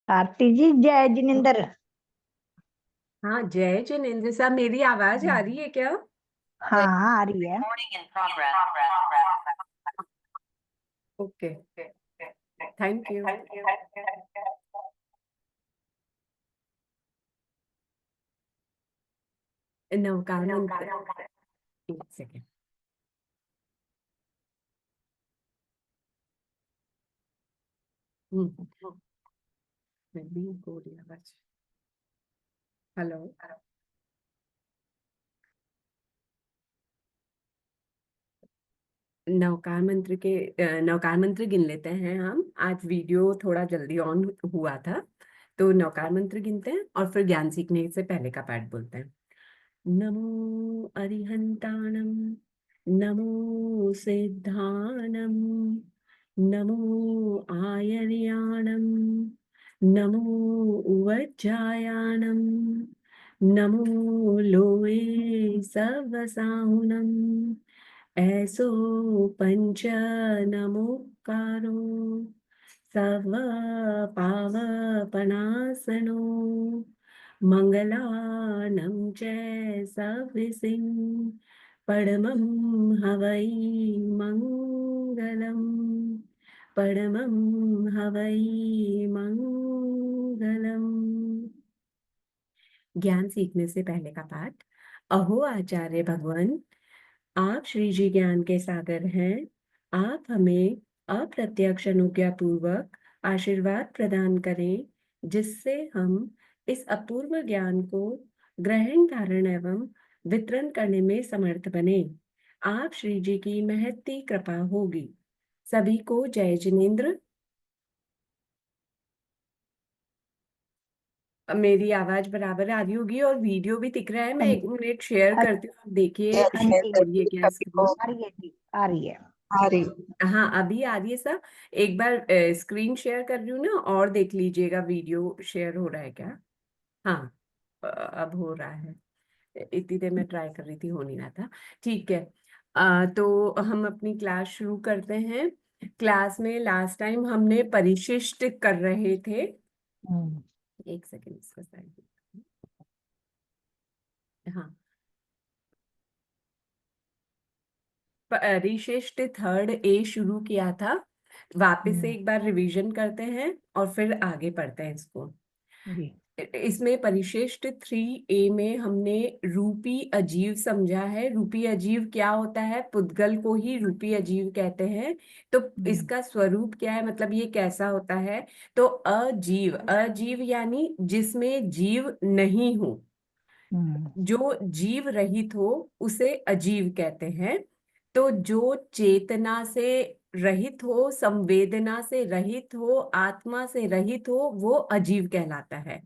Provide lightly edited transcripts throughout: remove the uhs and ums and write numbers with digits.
आरती जी, जय जिनेन्द्र। हाँ, जय जिनेन्द्र साहब, मेरी आवाज आ रही है क्या? हाँ हाँ, आ रही है। Okay, thank you. नमकार मंत्र, एक सेकेंड। आवाज। हेलो। नवकार मंत्र गिन लेते हैं हम। आज वीडियो थोड़ा जल्दी ऑन हुआ था, तो नवकार मंत्र गिनते हैं और फिर ज्ञान सीखने से पहले का पाठ बोलते हैं। नमो अरिहंताणम, नमो सिद्धाणम, नमो आयर्याणम, नमो उवज्जायाणम, नमो लोए सवसाहुनम, ऐसो पंच नमोकारो सव पावपनासनो मंगलानं च सविसिं परमं हवै मंगलम्, परमं हवै मंगलम्। ज्ञान सीखने से पहले का पाठ। अहो आचार्य भगवान, आप श्री जी ज्ञान के सागर हैं। आप हमें अप्रत्यक्ष अनुज्ञा पूर्वक आशीर्वाद प्रदान करें, जिससे हम इस अपूर्व ज्ञान को ग्रहण, धारण एवं वितरण करने में समर्थ बने। आप श्री जी की महती कृपा होगी। सभी को जय जिनेन्द्र। मेरी आवाज बराबर आ रही होगी और वीडियो भी दिख रहा है। मैं हाँ 1 मिनट शेयर जी, करती हूँ, आप देखिए, हाँ शेयर जी, करिए क्या स्क्रीन। आ रही है जी, आ रही है। हाँ, अभी आ रही है सर। एक बार स्क्रीन शेयर कर रही हूँ ना, और देख लीजिएगा वीडियो शेयर हो रहा है क्या। हाँ, अब हो रहा है। इतनी देर में ट्राई कर रही थी, हो नहीं रहा था। ठीक है। तो हम अपनी क्लास शुरू करते हैं। क्लास में लास्ट टाइम हमने परिशिष्ट कर रहे थे। हम्म, एक सेकेंड, इसका साइड। हाँ, परिशिष्ट थर्ड ए शुरू किया था। वापस से हम्म, एक बार रिवीजन करते हैं और फिर आगे पढ़ते हैं इसको। जी। इसमें परिशिष्ट 3A में हमने रूपी अजीव समझा है। रूपी अजीव क्या होता है? पुद्गल को ही रूपी अजीव कहते हैं। तो हम्म, इसका स्वरूप क्या है, मतलब ये कैसा होता है? तो अजीव, अजीव यानी जिसमें जीव नहीं हो, हम्म, जो जीव रहित हो उसे अजीव कहते हैं। तो जो चेतना से रहित हो, संवेदना से रहित हो, आत्मा से रहित हो, वो अजीव कहलाता है।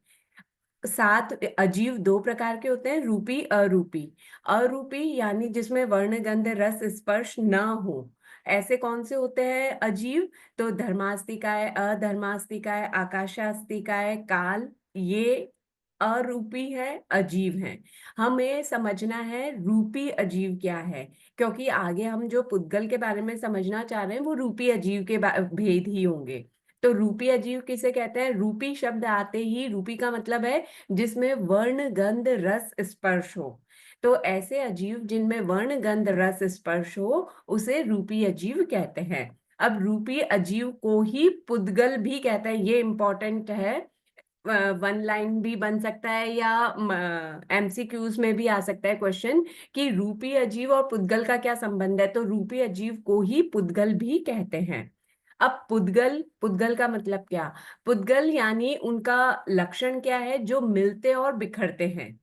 7 अजीव 2 प्रकार के होते हैं, रूपी अरूपी। अरूपी यानी जिसमें वर्ण गंध रस स्पर्श न हो। ऐसे कौन से होते हैं अजीव? तो धर्मास्तिकाय, अधर्मास्तिकाय, आकाशास्तिकाय, काल, ये अरूपी है, अजीव है। हमें समझना है रूपी अजीव क्या है, क्योंकि आगे हम जो पुद्गल के बारे में समझना चाह रहे हैं वो रूपी अजीव के भेद ही होंगे। तो रूपी अजीव किसे कहते हैं? रूपी शब्द आते ही, रूपी का मतलब है जिसमें वर्ण गंध रस स्पर्श हो। तो ऐसे अजीव जिनमें वर्ण गंध रस स्पर्श हो उसे रूपी अजीव कहते हैं। अब रूपी अजीव को ही पुद्गल भी कहते हैं, ये इंपॉर्टेंट है। 1 लाइन भी बन सकता है या एमसीक्यूज में भी आ सकता है क्वेश्चन कि रूपी अजीव और पुद्गल का क्या संबंध है। तो रूपी अजीव को ही पुद्गल भी कहते हैं। अब पुद्गल, पुद्गल का मतलब क्या? पुद्गल यानी उनका लक्षण क्या है? जो मिलते और बिखरते हैं।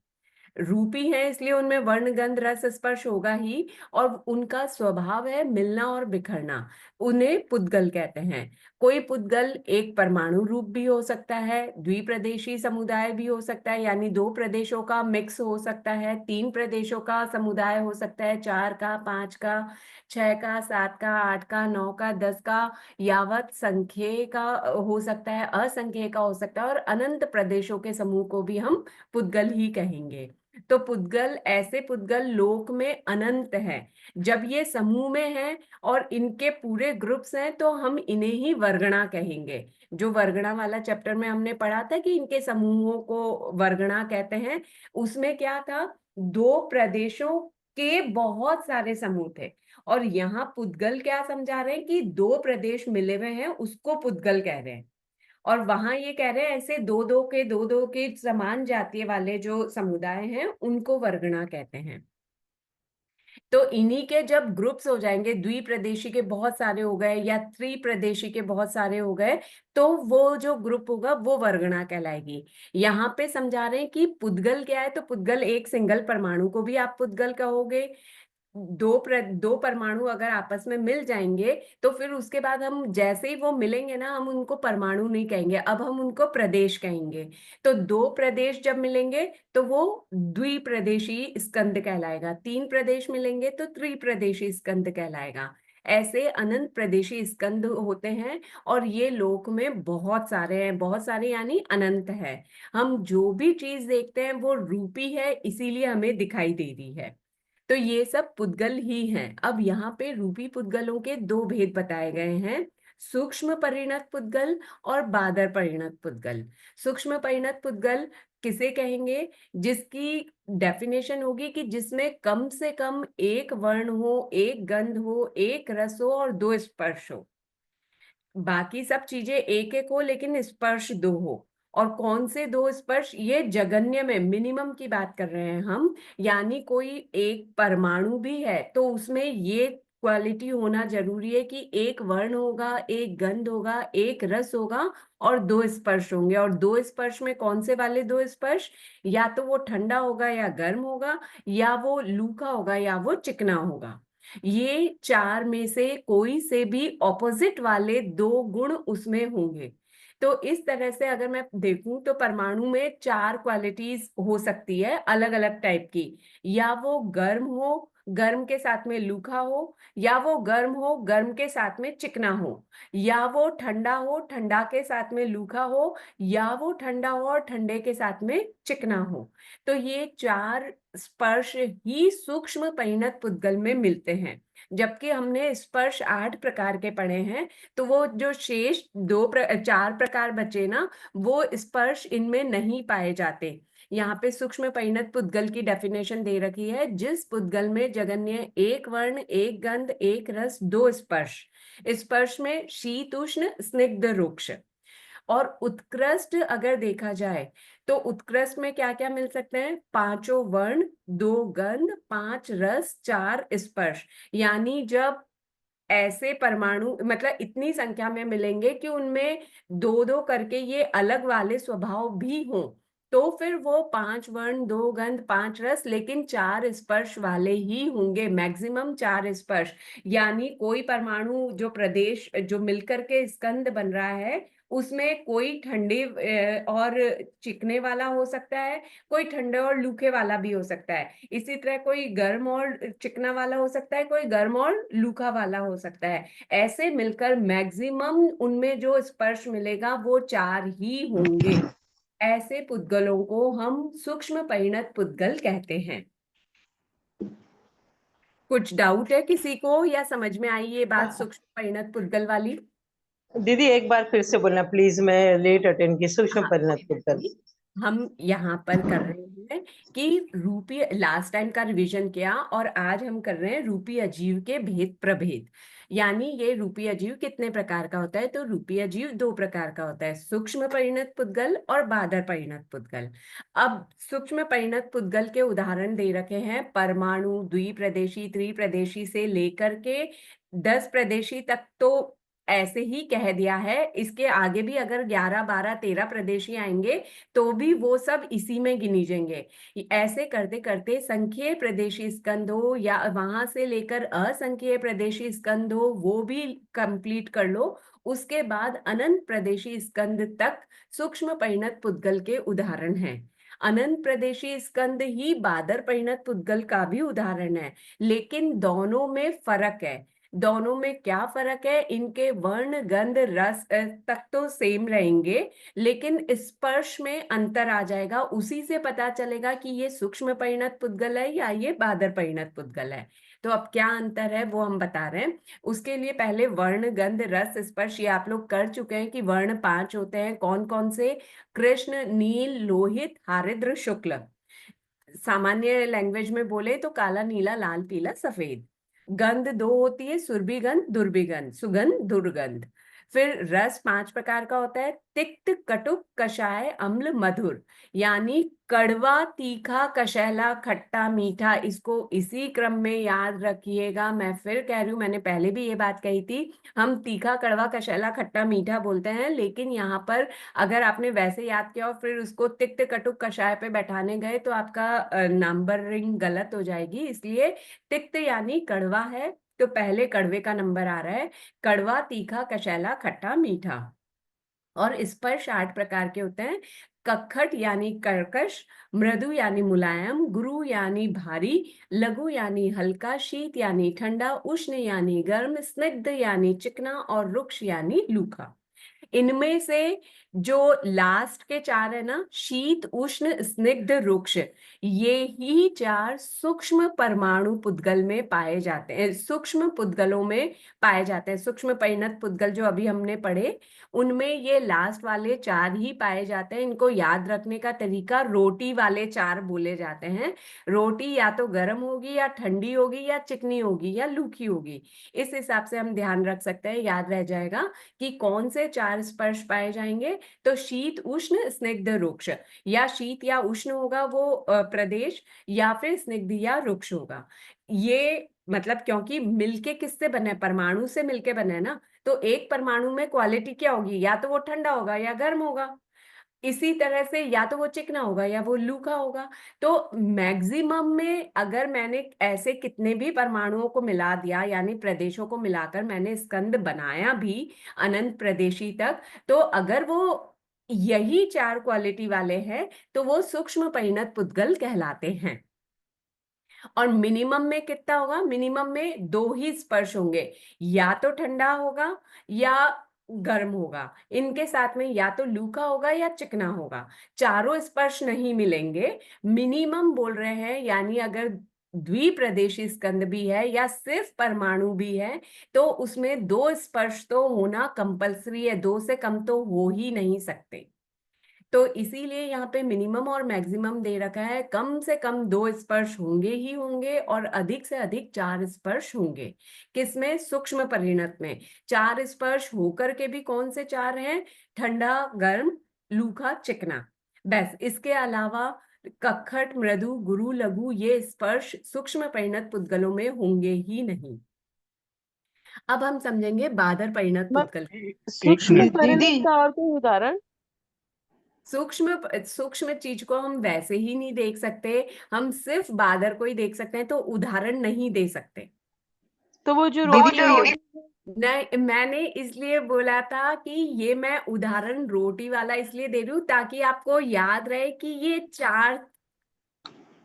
रूपी है इसलिए उनमें वर्ण गंध रस स्पर्श होगा ही, और उनका स्वभाव है मिलना और बिखरना। उन्हें पुद्गल कहते हैं। कोई पुद्गल एक परमाणु रूप भी हो सकता है, द्विप्रदेशी समुदाय भी हो सकता है, यानी 2 प्रदेशों का मिक्स हो सकता है, 3 प्रदेशों का समुदाय हो सकता है, 4 का, 5 का, 6 का, 7 का, 8 का, 9 का, 10 का, यावत संख्य का हो सकता है, असंख्य का हो सकता है, और अनंत प्रदेशों के समूह को भी हम पुद्गल ही कहेंगे। तो पुद्गल, ऐसे पुद्गल लोक में अनंत है। जब ये समूह में है और इनके पूरे ग्रुप्स हैं तो हम इन्हें ही वर्गणा कहेंगे। जो वर्गणा वाला चैप्टर में हमने पढ़ा था कि इनके समूहों को वर्गणा कहते हैं, उसमें क्या था, दो प्रदेशों के बहुत सारे समूह थे। और यहाँ पुद्गल क्या समझा रहे हैं कि दो प्रदेश मिले हुए हैं, उसको पुद्गल कह रहे हैं। और वहां ये कह रहे हैं ऐसे दो दो के समान जातीय वाले जो समुदाय हैं उनको वर्गणा कहते हैं। तो इन्हीं के जब ग्रुप्स हो जाएंगे, द्विप्रदेशी के बहुत सारे हो गए या त्रिप्रदेशी के बहुत सारे हो गए, तो वो जो ग्रुप होगा वो वर्गणा कहलाएगी। यहाँ पे समझा रहे हैं कि पुद्गल क्या है, तो पुद्गल एक सिंगल परमाणु को भी आप पुद्गल कहोगे। दो परमाणु अगर आपस में मिल जाएंगे तो फिर उसके बाद हम जैसे ही वो मिलेंगे ना, हम उनको परमाणु नहीं कहेंगे, अब हम उनको प्रदेश कहेंगे। तो दो प्रदेश जब मिलेंगे तो वो द्विप्रदेशी स्कंद कहलाएगा, तीन प्रदेश मिलेंगे तो त्रिप्रदेशी स्कंद कहलाएगा। ऐसे अनंत प्रदेशी स्कंद होते हैं और ये लोक में बहुत सारे हैं, बहुत सारे यानी अनंत है। हम जो भी चीज देखते हैं वो रूपी है, इसीलिए हमें दिखाई दे रही है। तो ये सब पुद्गल ही हैं। अब यहाँ पे रूपी पुद्गलों के दो भेद बताए गए हैं, सूक्ष्म परिणत पुद्गल और बादर परिणत पुद्गल। सूक्ष्म परिणत पुद्गल किसे कहेंगे, जिसकी डेफिनेशन होगी कि जिसमें कम से कम एक वर्ण हो, एक गंध हो, एक रस हो और दो स्पर्श हो। बाकी सब चीजें एक एक हो लेकिन स्पर्श दो हो। और कौन से दो स्पर्श, ये जगन्य में मिनिमम की बात कर रहे हैं हम। यानी कोई एक परमाणु भी है तो उसमें ये क्वालिटी होना जरूरी है कि एक वर्ण होगा, एक गंध होगा, एक रस होगा और दो स्पर्श होंगे। और दो स्पर्श में कौन से वाले दो स्पर्श, या तो वो ठंडा होगा या गर्म होगा, या वो लूका होगा या वो चिकना होगा। ये चार में से कोई से भी ऑपोजिट वाले दो गुण उसमें होंगे। तो इस तरह से अगर मैं देखूं तो परमाणु में चार क्वालिटीज हो सकती है अलग अलग टाइप की। या वो गर्म हो, गर्म के साथ में लूखा हो, या वो गर्म हो, गर्म के साथ में चिकना हो, या वो ठंडा हो, ठंडा के साथ में लूखा हो, या वो ठंडा हो और ठंडे के साथ में चिकना हो। तो ये चार स्पर्श ही सूक्ष्म परिणत पुद्गल में मिलते हैं। जबकि हमने स्पर्श 8 प्रकार के पढ़े हैं, तो वो जो शेष चार प्रकार बचे ना, वो स्पर्श इनमें नहीं पाए जाते। यहाँ पे सूक्ष्म परिणत पुद्गल की डेफिनेशन दे रखी है, जिस पुद्गल में जगन्य एक वर्ण, एक गंध, एक रस, दो स्पर्श। स्पर्श में शीत उष्ण स्निग्ध रुक्ष। और उत्कृष्ट अगर देखा जाए तो उत्कृष्ट में क्या क्या मिल सकते हैं, पांचों वर्ण, दो गंध, पांच रस, चार स्पर्श। यानी जब ऐसे परमाणु मतलब इतनी संख्या में मिलेंगे कि उनमें दो दो करके ये अलग वाले स्वभाव भी हों, तो फिर वो पांच वर्ण, दो गंध, पांच रस, लेकिन चार स्पर्श वाले ही होंगे, मैक्सिमम चार स्पर्श। यानी कोई परमाणु जो प्रदेश जो मिलकर के स्कंद बन रहा है, उसमें कोई ठंडे और चिकने वाला हो सकता है, कोई ठंडे और लूखे वाला भी हो सकता है। इसी तरह कोई गर्म और चिकना वाला हो सकता है, कोई गर्म और लूखा वाला हो सकता है। ऐसे मिलकर मैक्सिमम उनमें जो स्पर्श मिलेगा वो चार ही होंगे। ऐसे पुद्गलों को हम सूक्ष्म परिणत पुद्गल कहते हैं। कुछ डाउट है किसी को, या समझ में आई ये बात सूक्ष्म परिणत पुद्गल वाली? दीदी एक बार फिर से बोलना प्लीज, मैं लेट अटेंड की। सूक्ष्म हाँ, परिणत कोई बात पुद्गल। नहीं। हम यहाँ पर कर रहे हैं कि रूपी, लास्ट टाइम का रिवीजन किया और आज हम कर रहे हैं रूपी अजीव के भेद प्रभेद। यानी ये रूपी अजीव कितने प्रकार का होता है, तो रूपी अजीव दो प्रकार का होता है, सूक्ष्म परिणत पुद्गल और बादर परिणत पुद्गल। अब सूक्ष्म परिणत पुद्गल के उदाहरण दे रखे हैं, परमाणु द्विप्रदेशी, त्रिप्रदेशी से लेकर के 10 प्रदेशी तक तो ऐसे ही कह दिया है। इसके आगे भी अगर 11, 12, 13 प्रदेशी आएंगे तो भी वो सब इसी में गिनी जाएंगे। ऐसे करते करते संख्येय प्रदेशी स्कंद हो या वहां से लेकर असंख्येय प्रदेशी स्कंद हो, वो भी कंप्लीट कर लो। उसके बाद अनंत प्रदेशी स्कंद तक सूक्ष्म परिणत पुद्गल के उदाहरण हैं। अनंत प्रदेशी स्कंद ही बादर परिणत पुद्गल का भी उदाहरण है, लेकिन दोनों में फर्क है। दोनों में क्या फर्क है? इनके वर्ण गंध रस तक तो सेम रहेंगे, लेकिन स्पर्श में अंतर आ जाएगा। उसी से पता चलेगा कि ये सूक्ष्म परिणत पुद्गल है या ये बादर परिणत पुद्गल है। तो अब क्या अंतर है वो हम बता रहे हैं। उसके लिए पहले वर्ण गंध रस स्पर्श ये आप लोग कर चुके हैं कि वर्ण 5 होते हैं। कौन कौन से? कृष्ण, नील, लोहित, हरिद्र, शुक्ल। सामान्य लैंग्वेज में बोले तो काला, नीला, लाल, पीला, सफेद। गंध 2 होती है, सुरभि गंध, दुर्भि गंध, सुगंध, दुर्गंध। फिर रस 5 प्रकार का होता है, तिक्त, कटुक, कषाय, अम्ल, मधुर। यानी कड़वा, तीखा, कशैला, खट्टा, मीठा। इसको इसी क्रम में याद रखिएगा। मैं फिर कह रही हूँ, मैंने पहले भी ये बात कही थी, हम तीखा, कड़वा, कशैला, खट्टा, मीठा बोलते हैं, लेकिन यहाँ पर अगर आपने वैसे याद किया और फिर उसको तिक्त, कटुक, कषाय पे बैठाने गए तो आपका नंबरिंग गलत हो जाएगी। इसलिए तिक्त यानी कड़वा है, तो पहले कड़वे का नंबर आ रहा है। कड़वा, तीखा, कशैला, खट्टा, मीठा। और स्पर्श 8 प्रकार के होते हैं। कक्खट यानी कर्कश, मृदु यानी मुलायम, गुरु यानी भारी, लघु यानी हल्का, शीत यानी ठंडा, उष्ण यानी गर्म, स्निग्ध यानी चिकना और रुक्ष यानी लूखा। इनमें से जो लास्ट के 4 है ना, शीत, उष्ण, स्निग्ध, रुक्ष, ये ही 4 सूक्ष्म परमाणु पुद्गल में पाए जाते हैं, सूक्ष्म पुद्गलों में पाए जाते हैं। सूक्ष्म परिणत पुद्गल जो अभी हमने पढ़े, उनमें ये लास्ट वाले 4 ही पाए जाते हैं। इनको याद रखने का तरीका रोटी वाले 4 बोले जाते हैं। रोटी या तो गर्म होगी या ठंडी होगी या चिकनी होगी या लूखी होगी। इस हिसाब से हम ध्यान रख सकते हैं, याद रह जाएगा कि कौन से 4 स्पर्श पाए जाएंगे। तो शीत, उष्ण, स्निग्ध, रुक्ष। या शीत या उष्ण होगा वो प्रदेश, या फिर स्निग्ध या रुक्ष होगा। ये मतलब क्योंकि मिलके किससे बने? परमाणु से मिलके बने ना। तो एक परमाणु में क्वालिटी क्या होगी? या तो वो ठंडा होगा या गर्म होगा। इसी तरह से या तो वो चिकना होगा या वो लूका होगा। तो मैक्सिमम में अगर मैंने ऐसे कितने भी परमाणुओं को मिला दिया, यानी प्रदेशों को मिलाकर मैंने स्कंद बनाया भी अनंत प्रदेशी तक, तो अगर वो यही 4 क्वालिटी वाले हैं तो वो सूक्ष्म परिणत पुद्गल कहलाते हैं। और मिनिमम में कितना होगा? मिनिमम में 2 ही स्पर्श होंगे, या तो ठंडा होगा या गर्म होगा। इनके साथ में या तो लूका होगा या चिकना होगा। चारों स्पर्श नहीं मिलेंगे। मिनिमम बोल रहे हैं, यानी अगर द्विप्रदेशी स्कंद भी है या सिर्फ परमाणु भी है तो उसमें 2 स्पर्श तो होना कंपलसरी है, 2 से कम तो हो ही नहीं सकते। तो इसीलिए यहाँ पे मिनिमम और मैक्सिमम दे रखा है। कम से कम 2 स्पर्श होंगे ही होंगे और अधिक से अधिक 4 स्पर्श होंगे। किसमें? सूक्ष्म परिणत में। 4 स्पर्श होकर के भी कौन से 4 हैं? ठंडा, गर्म, लूखा, चिकना। बस, इसके अलावा कक्खट, मृदु, गुरु, लघु ये स्पर्श सूक्ष्म परिणत पुद्गलों में होंगे ही नहीं। अब हम समझेंगे बादर परिणत पुद्गल। सूक्ष्म दीदी परिणत का और कोई उदाहरण? सूक्ष्म चीज को हम वैसे ही नहीं देख सकते, हम सिर्फ बादर को ही देख सकते हैं, तो उदाहरण नहीं दे सकते। तो वो जो दीदी रोटी नहीं, मैंने इसलिए बोला था कि ये मैं उदाहरण रोटी वाला इसलिए दे रही हूँ ताकि आपको याद रहे कि ये 4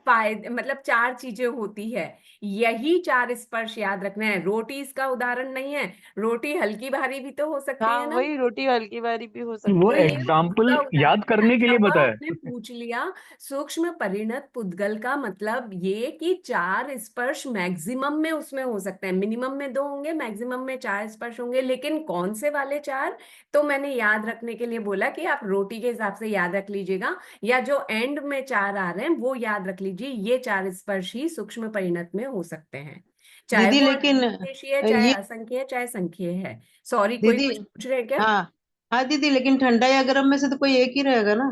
फायदे, मतलब 4 चीजें होती है। यही 4 स्पर्श याद रखना है। रोटी इसका उदाहरण नहीं है। रोटी हल्की भारी भी तो हो सकती हाँ है ना। वही, रोटी हल्की वाली भी हो वो सकती तो है। ये एग्जाम्पल उसका उदाहरण याद करने के लिए अब बताया। आपने पूछ लिया। सूक्ष्म परिणत पुद्गल का मतलब ये कि 4 स्पर्श मैक्सिमम में उसमें हो सकते हैं। मिनिमम में 2 होंगे, मैक्सिमम में 4 स्पर्श होंगे, लेकिन कौन से वाले 4? तो मैंने याद रखने के लिए बोला कि आप रोटी के हिसाब से याद रख लीजिएगा, या जो एंड में 4 आ रहे हैं वो याद रख लीजिए। ये 4 स्पर्श ही सूक्ष्म परिणत में हो सकते हैं, चाहे दीदी वो लेकिन अनिर्देशीय है, चाहे ये असंख्य है, चाहे संख्य है। सॉरी, कोई दीदी कुछ पूछ रहे हैं क्या? हाँ हाँ दीदी, लेकिन ठंडा या गर्म में से तो कोई एक ही रहेगा ना।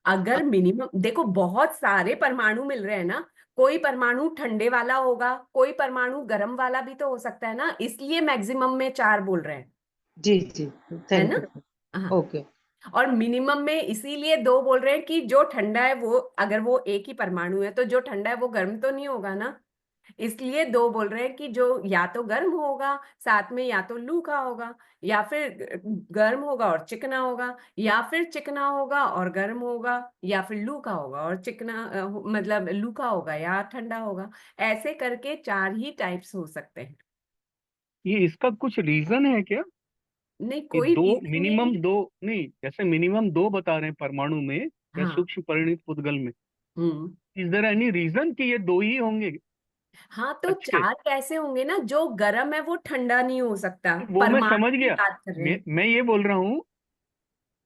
अगर मिनिमम देखो, बहुत सारे परमाणु मिल रहे हैं ना, कोई परमाणु ठंडे वाला होगा, कोई परमाणु गर्म वाला भी तो हो सकता है ना, इसलिए मैक्सिमम में 4 बोल रहे हैं, जी जी, है थैंक ना। यू। हाँ, ओके। और मिनिमम में इसीलिए 2 बोल रहे हैं कि जो ठंडा है वो, अगर वो एक ही परमाणु है तो जो ठंडा है वो गर्म तो नहीं होगा ना। इसलिए 2 बोल रहे हैं कि जो या तो गर्म होगा, साथ में या तो लूका होगा, या फिर गर्म होगा और चिकना होगा, या फिर चिकना होगा और गर्म होगा, या फिर लूका होगा और चिकना मतलब लूका होगा या ठंडा होगा। ऐसे करके 4 ही टाइप्स हो सकते हैं। ये इसका कुछ रीजन है क्या? नहीं, कि कोई दो रीजन मिनिमम नहीं। दो, नहीं जैसे मिनिमम दो बता रहे हैं परमाणु में या हाँ। सूक्ष्म परिणित पुद्गल में, हम्म। इज देयर एनी रीजन कि ये दो ही होंगे हाँ, तो सच के? चार कैसे होंगे ना, जो गर्म है वो ठंडा नहीं हो सकता, वो मैं परमाणु समझ की गया। बात कर रहे हैं। मैं ये बोल रहा हूँ,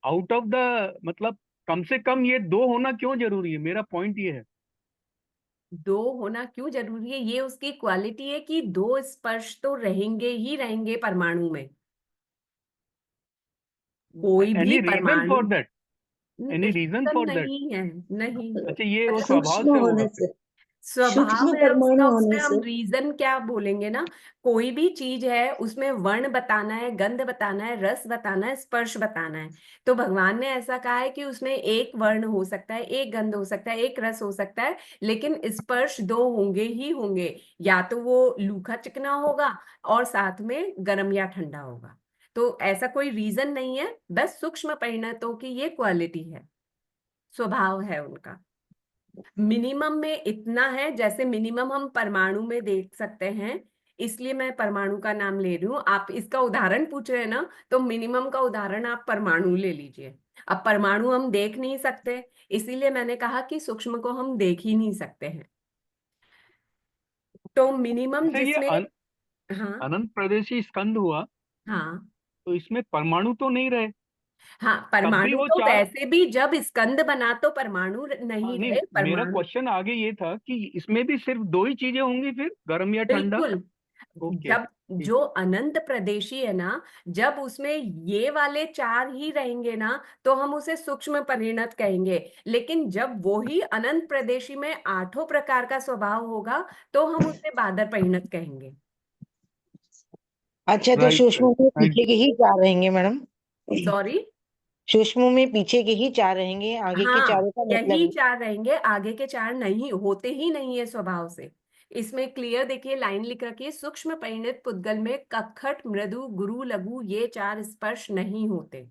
आउट ऑफ द, मतलब कम से कम ये दो होना क्यों जरूरी है, मेरा पॉइंट ये है। दो होना क्यों जरूरी है, ये उसकी क्वालिटी है कि दो स्पर्श तो रहेंगे ही रहेंगे परमाणु में। कोई भी एनी रीजन परमाणु। For that? Any reason reason for that? नहीं है। नहीं, अच्छा, ये मतलब स्वभाव सूक्ष्म से होगा होने फिर? से, स्वभाव सूक्ष्म है उसका, परमाणु उसमें होने हम से। रीजन क्या बोलेंगे ना। कोई भी चीज है उसमें वर्ण बताना है, गंध बताना है, रस बताना है, स्पर्श बताना है। तो भगवान ने ऐसा कहा है कि उसमें एक वर्ण हो सकता है, एक गंध हो सकता है, एक रस हो सकता है, लेकिन स्पर्श दो होंगे ही होंगे। या तो वो लूखा चिकना होगा और साथ में गर्म या ठंडा होगा। तो ऐसा कोई रीजन नहीं है, बस सूक्ष्म परिणतों की ये क्वालिटी है, स्वभाव है उनका। मिनिमम में इतना है, जैसे मिनिमम हम परमाणु में देख सकते हैं, इसलिए मैं परमाणु का नाम ले रही हूँ। आप इसका उदाहरण पूछ रहे हैं ना, तो मिनिमम का उदाहरण आप परमाणु ले लीजिए। अब परमाणु हम देख नहीं सकते, इसीलिए मैंने कहा कि सूक्ष्म को हम देख ही नहीं सकते हैं। तो मिनिमम अच्छा, ये जिसमें। हाँ। अनंत प्रदेशी स्कंद हुआ, हाँ। तो इसमें परमाणु तो नहीं रहे? हाँ, तब भी परमाणु वो तो चार। वैसे भी जब स्कंद बना तो परमाणु हाँ, नहीं नहीं, रहे, मेरा परमाणु। क्वेश्चन आगे ये था कि इसमें भी सिर्फ दो ही चीजें होंगी फिर, गर्म या ठंडा? बिल्कुल। ओके, जब ठीक। जो अनंत प्रदेशी है ना, जब उसमें ये वाले चार ही रहेंगे ना, तो हम उसे सूक्ष्म परिणत कहेंगे। लेकिन जब वो ही अनंत प्रदेशी में आठों प्रकार का स्वभाव होगा, तो हम उसे बादर परिणत कहेंगे। अच्छा, तो राइट, सूक्ष्म राइट, में थैंक पीछे के ही चार रहेंगे मैडम? सॉरी। सूक्ष्म में पीछे के ही चार रहेंगे, आगे के हाँ, चारों का यही मतलब? चार रहेंगे, आगे के चार नहीं होते, ही नहीं है स्वभाव से। इसमें क्लियर देखिए, लाइन लिख रखी है, सूक्ष्म परिणत पुद्गल में कखट, मृदु, गुरु, लघु ये चार स्पर्श नहीं होते।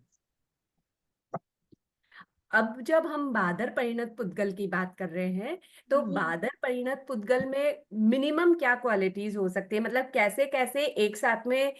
अब जब हम बादर परिणत पुद्गल की बात कर रहे हैं, तो बादर परिणत पुद्गल में मिनिमम क्या क्वालिटीज हो सकती है, मतलब कैसे कैसे एक साथ में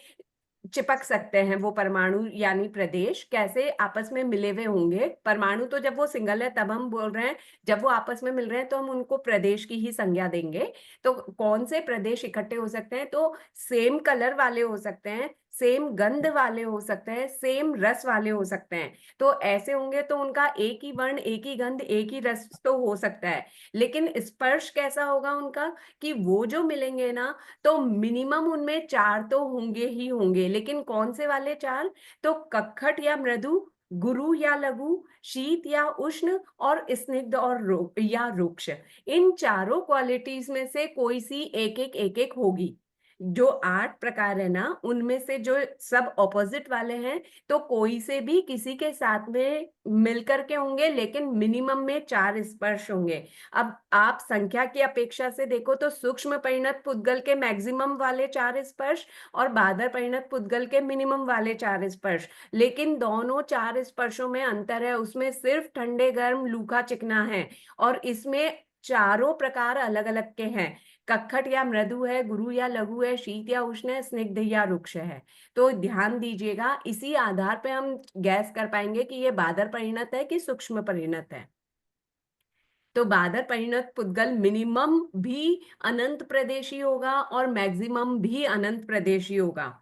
चिपक सकते हैं वो परमाणु यानी प्रदेश, कैसे आपस में मिले हुए होंगे। परमाणु तो जब वो सिंगल है तब हम बोल रहे हैं, जब वो आपस में मिल रहे हैं तो हम उनको प्रदेश की ही संज्ञा देंगे। तो कौन से प्रदेश इकट्ठे हो सकते हैं, तो सेम कलर वाले हो सकते हैं, सेम गंध वाले हो सकते हैं, सेम रस वाले हो सकते हैं। तो ऐसे होंगे तो उनका एक ही वर्ण, एक ही गंध, एक ही रस तो हो सकता है। लेकिन स्पर्श कैसा होगा उनका, कि वो जो मिलेंगे ना, तो मिनिमम उनमें चार तो होंगे ही होंगे। लेकिन कौन से वाले चार, तो कखट या मृदु, गुरु या लघु, शीत या उष्ण, और स्निग्ध और या रुक्ष। इन चारों क्वालिटीज में से कोई सी एक एक होगी। जो आठ प्रकार है ना, उनमें से जो सब ऑपोजिट वाले हैं, तो कोई से भी किसी के साथ में मिलकर के होंगे, लेकिन मिनिमम में चार स्पर्श होंगे। अब आप संख्या की अपेक्षा से देखो तो सूक्ष्म परिणत पुद्गल के मैक्सिमम वाले चार स्पर्श और बादर परिणत पुद्गल के मिनिमम वाले चार स्पर्श, लेकिन दोनों चार स्पर्शों में अंतर है। उसमें सिर्फ ठंडे गर्म लूका चिकना है, और इसमें चारों प्रकार अलग अलग के हैं। कखट या मृदु है, गुरु या लघु है, शीत या उष्ण है, स्निग्ध या रुक्ष है। तो ध्यान दीजिएगा, इसी आधार पे हम गैस कर पाएंगे कि ये बादर परिणत है कि सूक्ष्म परिणत है। तो बादर परिणत पुद्गल मिनिमम भी अनंत प्रदेशी होगा और मैक्सिमम भी अनंत प्रदेशी होगा।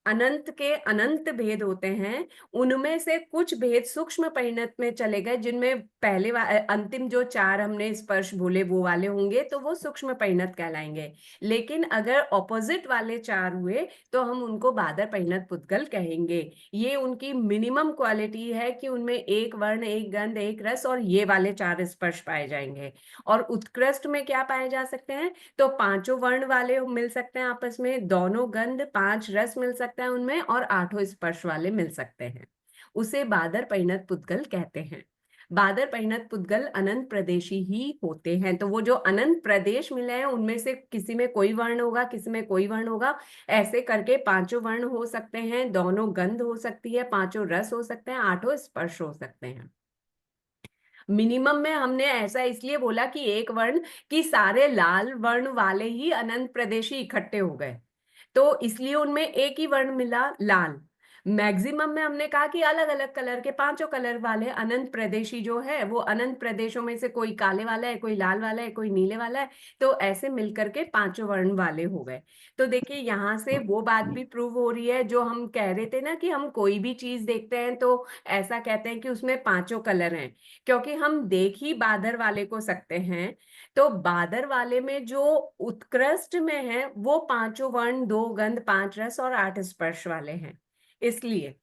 अनंत के अनंत भेद होते हैं, उनमें से कुछ भेद सूक्ष्म परिणत में चले गए, जिनमें पहले अंतिम जो चार हमने स्पर्श बोले वो वाले होंगे, तो वो सूक्ष्म परिणत कहलाएंगे। लेकिन अगर ऑपोजिट वाले चार हुए तो हम उनको बादर परिणत पुद्गल कहेंगे। ये उनकी मिनिमम क्वालिटी है कि उनमें एक वर्ण, एक गंध, एक रस और ये वाले चार स्पर्श पाए जाएंगे। और उत्कृष्ट में क्या पाए जा सकते हैं, तो पांचों वर्ण वाले मिल सकते हैं आपस में, दोनों गंध, पांच रस मिल सकता है उनमें, और आठों स्पर्श वाले मिल सकते हैं। उसे बादर परिणत पुद्गल कहते हैं। बादर परिणत पुद्गल अनंत प्रदेशी ही होते हैं। तो वो जो अनंत प्रदेश मिले हैं, उनमें से किसी में कोई वर्ण होगा, किसी में कोई वर्ण होगा, ऐसे करके पांचों वर्ण हो सकते हैं, दोनों गंध हो सकती है, पांचों रस हो सकते हैं, आठों स्पर्श हो सकते हैं। मिनिमम में हमने ऐसा इसलिए बोला कि एक वर्ण, कि सारे लाल वर्ण वाले ही अनंत प्रदेशी इकट्ठे हो गए। तो इसलिए उनमें एक ही वर्ण मिला, लाल। मैक्सिमम में हमने कहा कि अलग अलग कलर के 5 कलर वाले अनंत प्रदेशी जो है वो अनंत प्रदेशों में से कोई काले वाला है, कोई लाल वाला है, कोई नीले वाला है, तो ऐसे मिलकर के 5 वर्ण वाले हो गए। तो देखिए यहाँ से वो बात भी प्रूव हो रही है जो हम कह रहे थे ना कि हम कोई भी चीज देखते हैं तो ऐसा कहते हैं कि उसमें 5 कलर हैं, क्योंकि हम देख ही बादर वाले को सकते हैं। तो बादर वाले में जो उत्कृष्ट में है वो 5 वर्ण, 2 गंध, 5 रस और 8 स्पर्श वाले हैं, इसलिए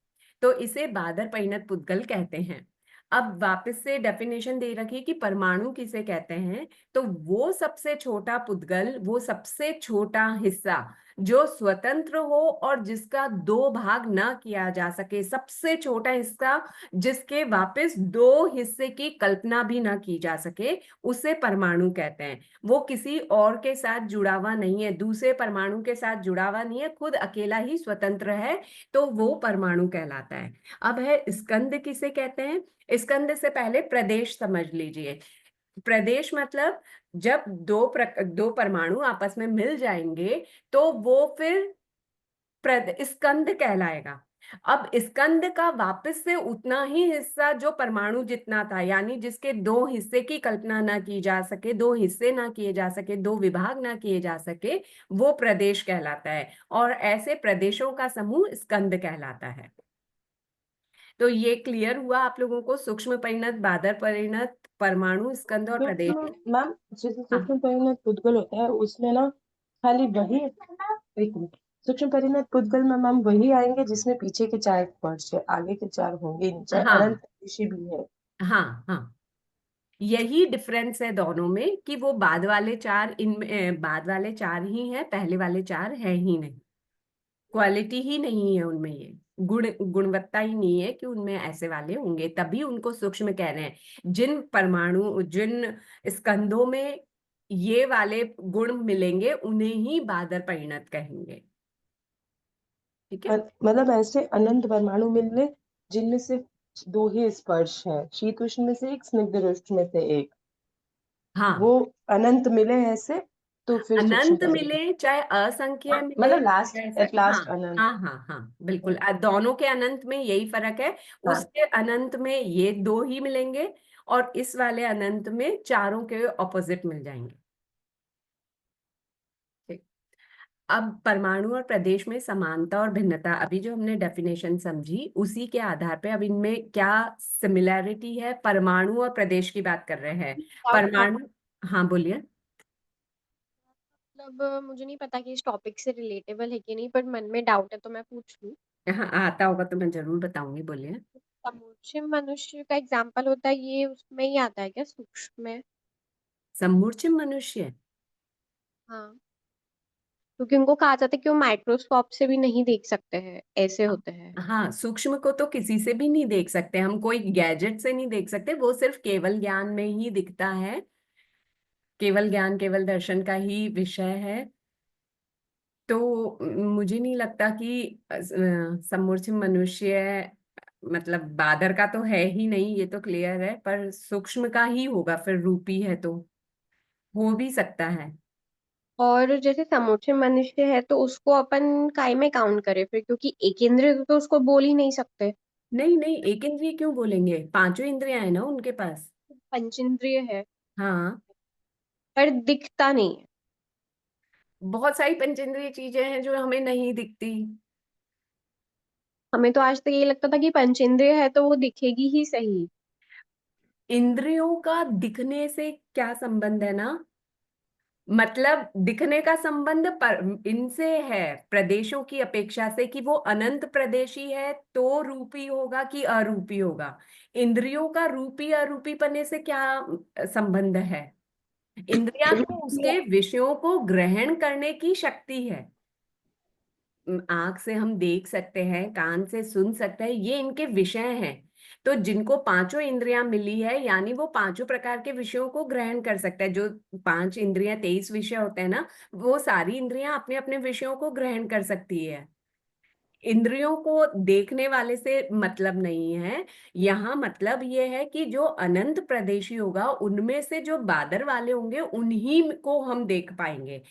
तो इसे बादर परिणत पुद्गल कहते हैं। अब वापस से डेफिनेशन दे रखी कि परमाणु किसे कहते हैं, तो वो सबसे छोटा पुद्गल, वो सबसे छोटा हिस्सा जो स्वतंत्र हो और जिसका 2 भाग ना किया जा सके, सबसे छोटा हिस्सा जिसके वापस 2 हिस्से की कल्पना भी ना की जा सके, उसे परमाणु कहते हैं। वो किसी और के साथ जुड़ा हुआ नहीं है, दूसरे परमाणु के साथ जुड़ा हुआ नहीं है, खुद अकेला ही स्वतंत्र है, तो वो परमाणु कहलाता है। अब है स्कंद किसे कहते हैं। स्कंद से पहले प्रदेश समझ लीजिए। प्रदेश मतलब जब दो परमाणु आपस में मिल जाएंगे तो वो फिर स्कंद कहलाएगा। अब स्कंद का वापस से उतना ही हिस्सा जो परमाणु जितना था, यानी जिसके 2 हिस्से की कल्पना ना की जा सके, 2 हिस्से ना किए जा सके, 2 विभाग ना किए जा सके, वो प्रदेश कहलाता है। और ऐसे प्रदेशों का समूह स्कंद कहलाता है। तो ये क्लियर हुआ आप लोगों को, सूक्ष्म परिणत, बादर परिणत, परमाणु, स्कंद और प्रदेश। मैम जैसे हाँ सूक्ष्म परिणत पुद्गल होता है उसमें ना खाली वही, एक मिनट, सूक्ष्म परिणत पुद्गल में मैम वही आएंगे जिसमें पीछे के 4 स्पर्श है, आगे के 4 होंगे नहीं, चाहे हाँ अनंत ऋषि भी है। हाँ हाँ, यही डिफरेंस है दोनों में कि वो बाद वाले 4 इनमें बाद वाले 4 ही हैं, पहले वाले 4 है ही नहीं। क्वालिटी ही नहीं है उनमें, ये गुणवत्ता ही नहीं है कि उनमें ऐसे वाले होंगे, तभी उनको सूक्ष्म कह रहे हैं। जिन परमाणु, जिन स्कंदों में ये वाले गुण मिलेंगे उन्हें ही बादर परिणत कहेंगे। ठीक है। मतलब ऐसे अनंत परमाणु मिलने जिनमें सिर्फ 2 ही स्पर्श है, शीत उष्ण में से एक, स्निग्ध उष्ण में से एक, हाँ, वो अनंत मिले ऐसे तो फिर सूक्ष्म अनंत परिणत। मिले चाहे असंख्य हाँ, मिले, मतलब लास्ट, जैसे एट लास्ट हाँ अनंत। हाँ हाँ हाँ बिल्कुल, दोनों के अनंत में यही फर्क है। हाँ। उसके अनंत में ये 2 ही मिलेंगे और इस वाले अनंत में चारों के ऑपोजिट मिल जाएंगे। ठीक। अब परमाणु और प्रदेश में समानता और भिन्नता, अभी जो हमने डेफिनेशन समझी उसी के आधार पे अब इनमें क्या सिमिलैरिटी है, परमाणु और प्रदेश की बात कर रहे हैं। परमाणु, हाँ बोलिए। मतलब मुझे नहीं पता कि इस टॉपिक से रिलेटेबल है कि नहीं, पर मन में डाउट है तो मैं पूछ लूं। हाँ आता होगा तो मैं जरूर बताऊंगी, बोलिए। समुच्चय मनुष्य का एग्जाम्पल होता है, ये उसमें ही आता है क्या, सूक्ष्म में? समूर्छित मनुष्य, हाँ, क्योंकि उनको कहा जाता है कि वो माइक्रोस्कोप से भी नहीं देख सकते हैं, ऐसे होते हैं। हाँ सूक्ष्म को तो किसी से भी नहीं देख सकते हम, कोई गैजेट से नहीं देख सकते, वो सिर्फ केवल ज्ञान में ही दिखता है, केवल ज्ञान, केवल दर्शन का ही विषय है। तो मुझे नहीं लगता कि समूर्छित मनुष्य मतलब बादर का तो है ही नहीं, ये तो क्लियर है, पर सूक्ष्म का ही होगा फिर, रूपी है तो हो भी सकता है। और जैसे समुच्चय मनुष्य है तो उसको अपन काय में काउंट करें फिर, क्योंकि एक इंद्रिय तो उसको बोल ही नहीं सकते। नहीं नहीं, एक इंद्रिय क्यों बोलेंगे, 5 इंद्रियां है ना उनके पास। पंचेंद्रिय है हाँ, पर दिखता नहीं है। बहुत सारी पंचेंद्रिय चीजें हैं जो हमें नहीं दिखती। हमें तो आज तक ये लगता था कि पंचेंद्रिय है तो वो दिखेगी ही सही। इंद्रियों का दिखने से क्या संबंध है ना, मतलब दिखने का संबंध पर इनसे है, प्रदेशों की अपेक्षा से, कि वो अनंत प्रदेशी है तो रूपी होगा कि अरूपी होगा। इंद्रियों का रूपी अरूपी पने से क्या संबंध है। इंद्रियां तो उसके विषयों को ग्रहण करने की शक्ति है। आंख से हम देख सकते हैं, कान से सुन सकते हैं, ये इनके विषय हैं। तो जिनको 5 इंद्रियां मिली है यानी वो 5 प्रकार के विषयों को ग्रहण कर सकता है। जो 5 इंद्रियां 23 विषय होते हैं ना, वो सारी इंद्रियां अपने अपने विषयों को ग्रहण कर सकती है। इंद्रियों को देखने वाले से मतलब नहीं है, यहाँ मतलब ये है कि जो अनंत प्रदेशी होगा उनमें से जो बादर वाले होंगे उन्हीं को हम देख पाएंगे।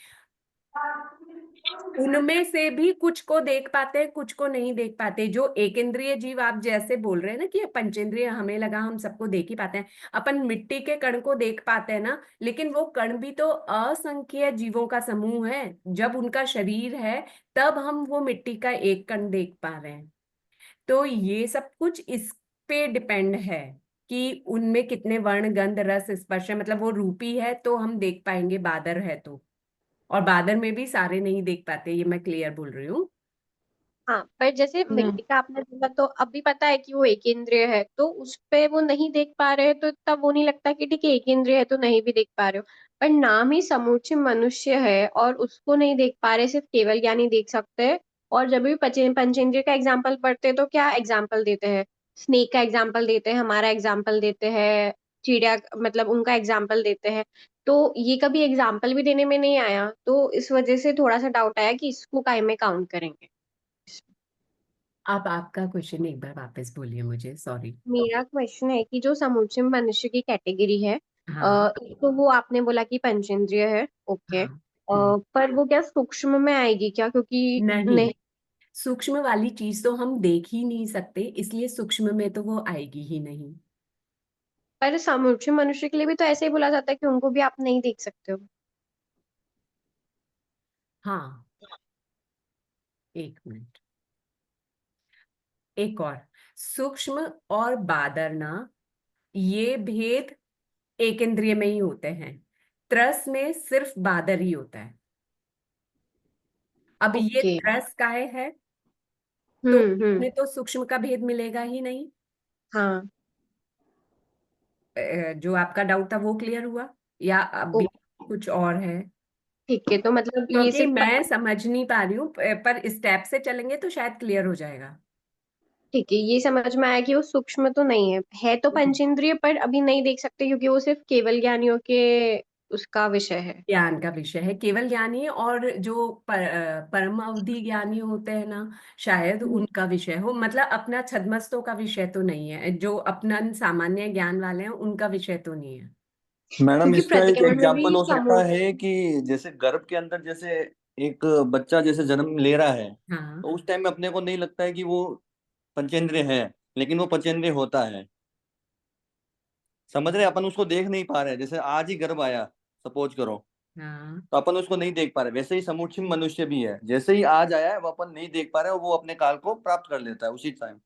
उनमें से भी कुछ को देख पाते हैं, कुछ को नहीं देख पाते। जो एकेंद्रिय जीव आप जैसे बोल रहे हैं ना कि पंचेंद्रिय, हमें लगा हम सबको देख ही पाते हैं। अपन मिट्टी के कण को देख पाते हैं ना, लेकिन वो कण भी तो असंख्य जीवों का समूह है। जब उनका शरीर है तब हम वो मिट्टी का एक कण देख पा रहे हैं। तो ये सब कुछ इस पे डिपेंड है कि उनमें कितने वर्ण गंध रस स्पर्श है। मतलब वो रूपी है तो हम देख पाएंगे, बादर है तो। और बादर में भी सारे नहीं देख पाते, ये मैं क्लियर बोल रही हूँ। हाँ, पर जैसे मिट्टी का आपने बोला तो अभी पता है कि वो एक इंद्रिय है, तो उस पे वो नहीं देख पा रहे हैं, तो इतना वो नहीं लगता कि ठीक है एक इंद्रिय है तो नहीं भी देख पा रहे हो। पर नाम ही समूचे मनुष्य है और उसको नहीं देख पा रहे, सिर्फ केवल ज्ञानी देख सकते हैं। और जब भी पंचेंद्रिय का एग्जाम्पल पढ़ते हैं तो क्या एग्जाम्पल देते हैं? स्नेक का एग्जाम्पल देते हैं, हमारा एग्जाम्पल देते हैं, चिड़िया मतलब उनका एग्जाम्पल देते हैं। तो ये कभी एग्जाम्पल भी देने में नहीं आया, तो इस वजह से थोड़ा सा डाउट आया कि इसको काय में काउंट करेंगे। आप आपका क्वेश्चन एक बार वापस बोलिए मुझे, सॉरी। मेरा क्वेश्चन है कि जो समुच्चय मनुष्य की कैटेगरी है, हाँ एक तो वो आपने बोला कि पंचेंद्रिय है, ओके। हाँ। हम्म। पर वो क्या सूक्ष्म में आएगी क्या? क्योंकि नहीं, नहीं, सूक्ष्म वाली चीज तो हम देख ही नहीं सकते, इसलिए सूक्ष्म में तो वो आएगी ही नहीं। पर समुच्चय मनुष्य के लिए भी तो ऐसे ही बोला जाता है कि उनको भी आप नहीं देख सकते हो। हाँ, एक मिनट, एक और। सूक्ष्म और बादर ना, ये भेद एक इंद्रिय में ही होते हैं। त्रस में सिर्फ बादर ही होता है। अब ये ओके। त्रस काय है, तो हम्म। इसमें तो सूक्ष्म का भेद मिलेगा ही नहीं। हाँ। जो आपका डाउट था वो क्लियर हुआ, या ओ, अभी कुछ और है? ठीक है, तो मतलब ये क्योंकि सिर्फ मैं समझ नहीं पा रही हूँ, पर स्टेप से चलेंगे तो शायद क्लियर हो जाएगा। ठीक है, ये समझ में आया कि वो सूक्ष्म तो नहीं है तो पंचेंद्रिय, पर अभी नहीं देख सकते क्योंकि वो सिर्फ केवल ज्ञानियों के उसका विषय है। ज्ञान का विषय है, केवल ज्ञानी, और जो परम अवधि ज्ञानी होते हैं ना, शायद उनका विषय हो। मतलब अपना छद्मस्तों का विषय तो नहीं है, जो अपना सामान्य ज्ञान वाले हैं उनका विषय तो नहीं है। मैडम क्योंकि इसका एक प्रतिमा में एग्जाम्पल भी हो सकता समुद्र। है कि जैसे गर्भ के अंदर जैसे एक बच्चा जैसे जन्म ले रहा है, हाँ तो उस टाइम में अपने को नहीं लगता है कि वो पंचेंद्रिय है, लेकिन वो पंचेंद्रिय होता है। समझ रहे हैं? अपन उसको देख नहीं पा रहे, जैसे आज ही गर्भ आया सपोज करो, हाँ। तो अपन उसको नहीं देख पा रहे। वैसे ही समुच्चय मनुष्य भी है, जैसे ही आज आया है वो अपन नहीं देख पा रहे और वो अपने काल को प्राप्त कर लेता है उसी टाइम।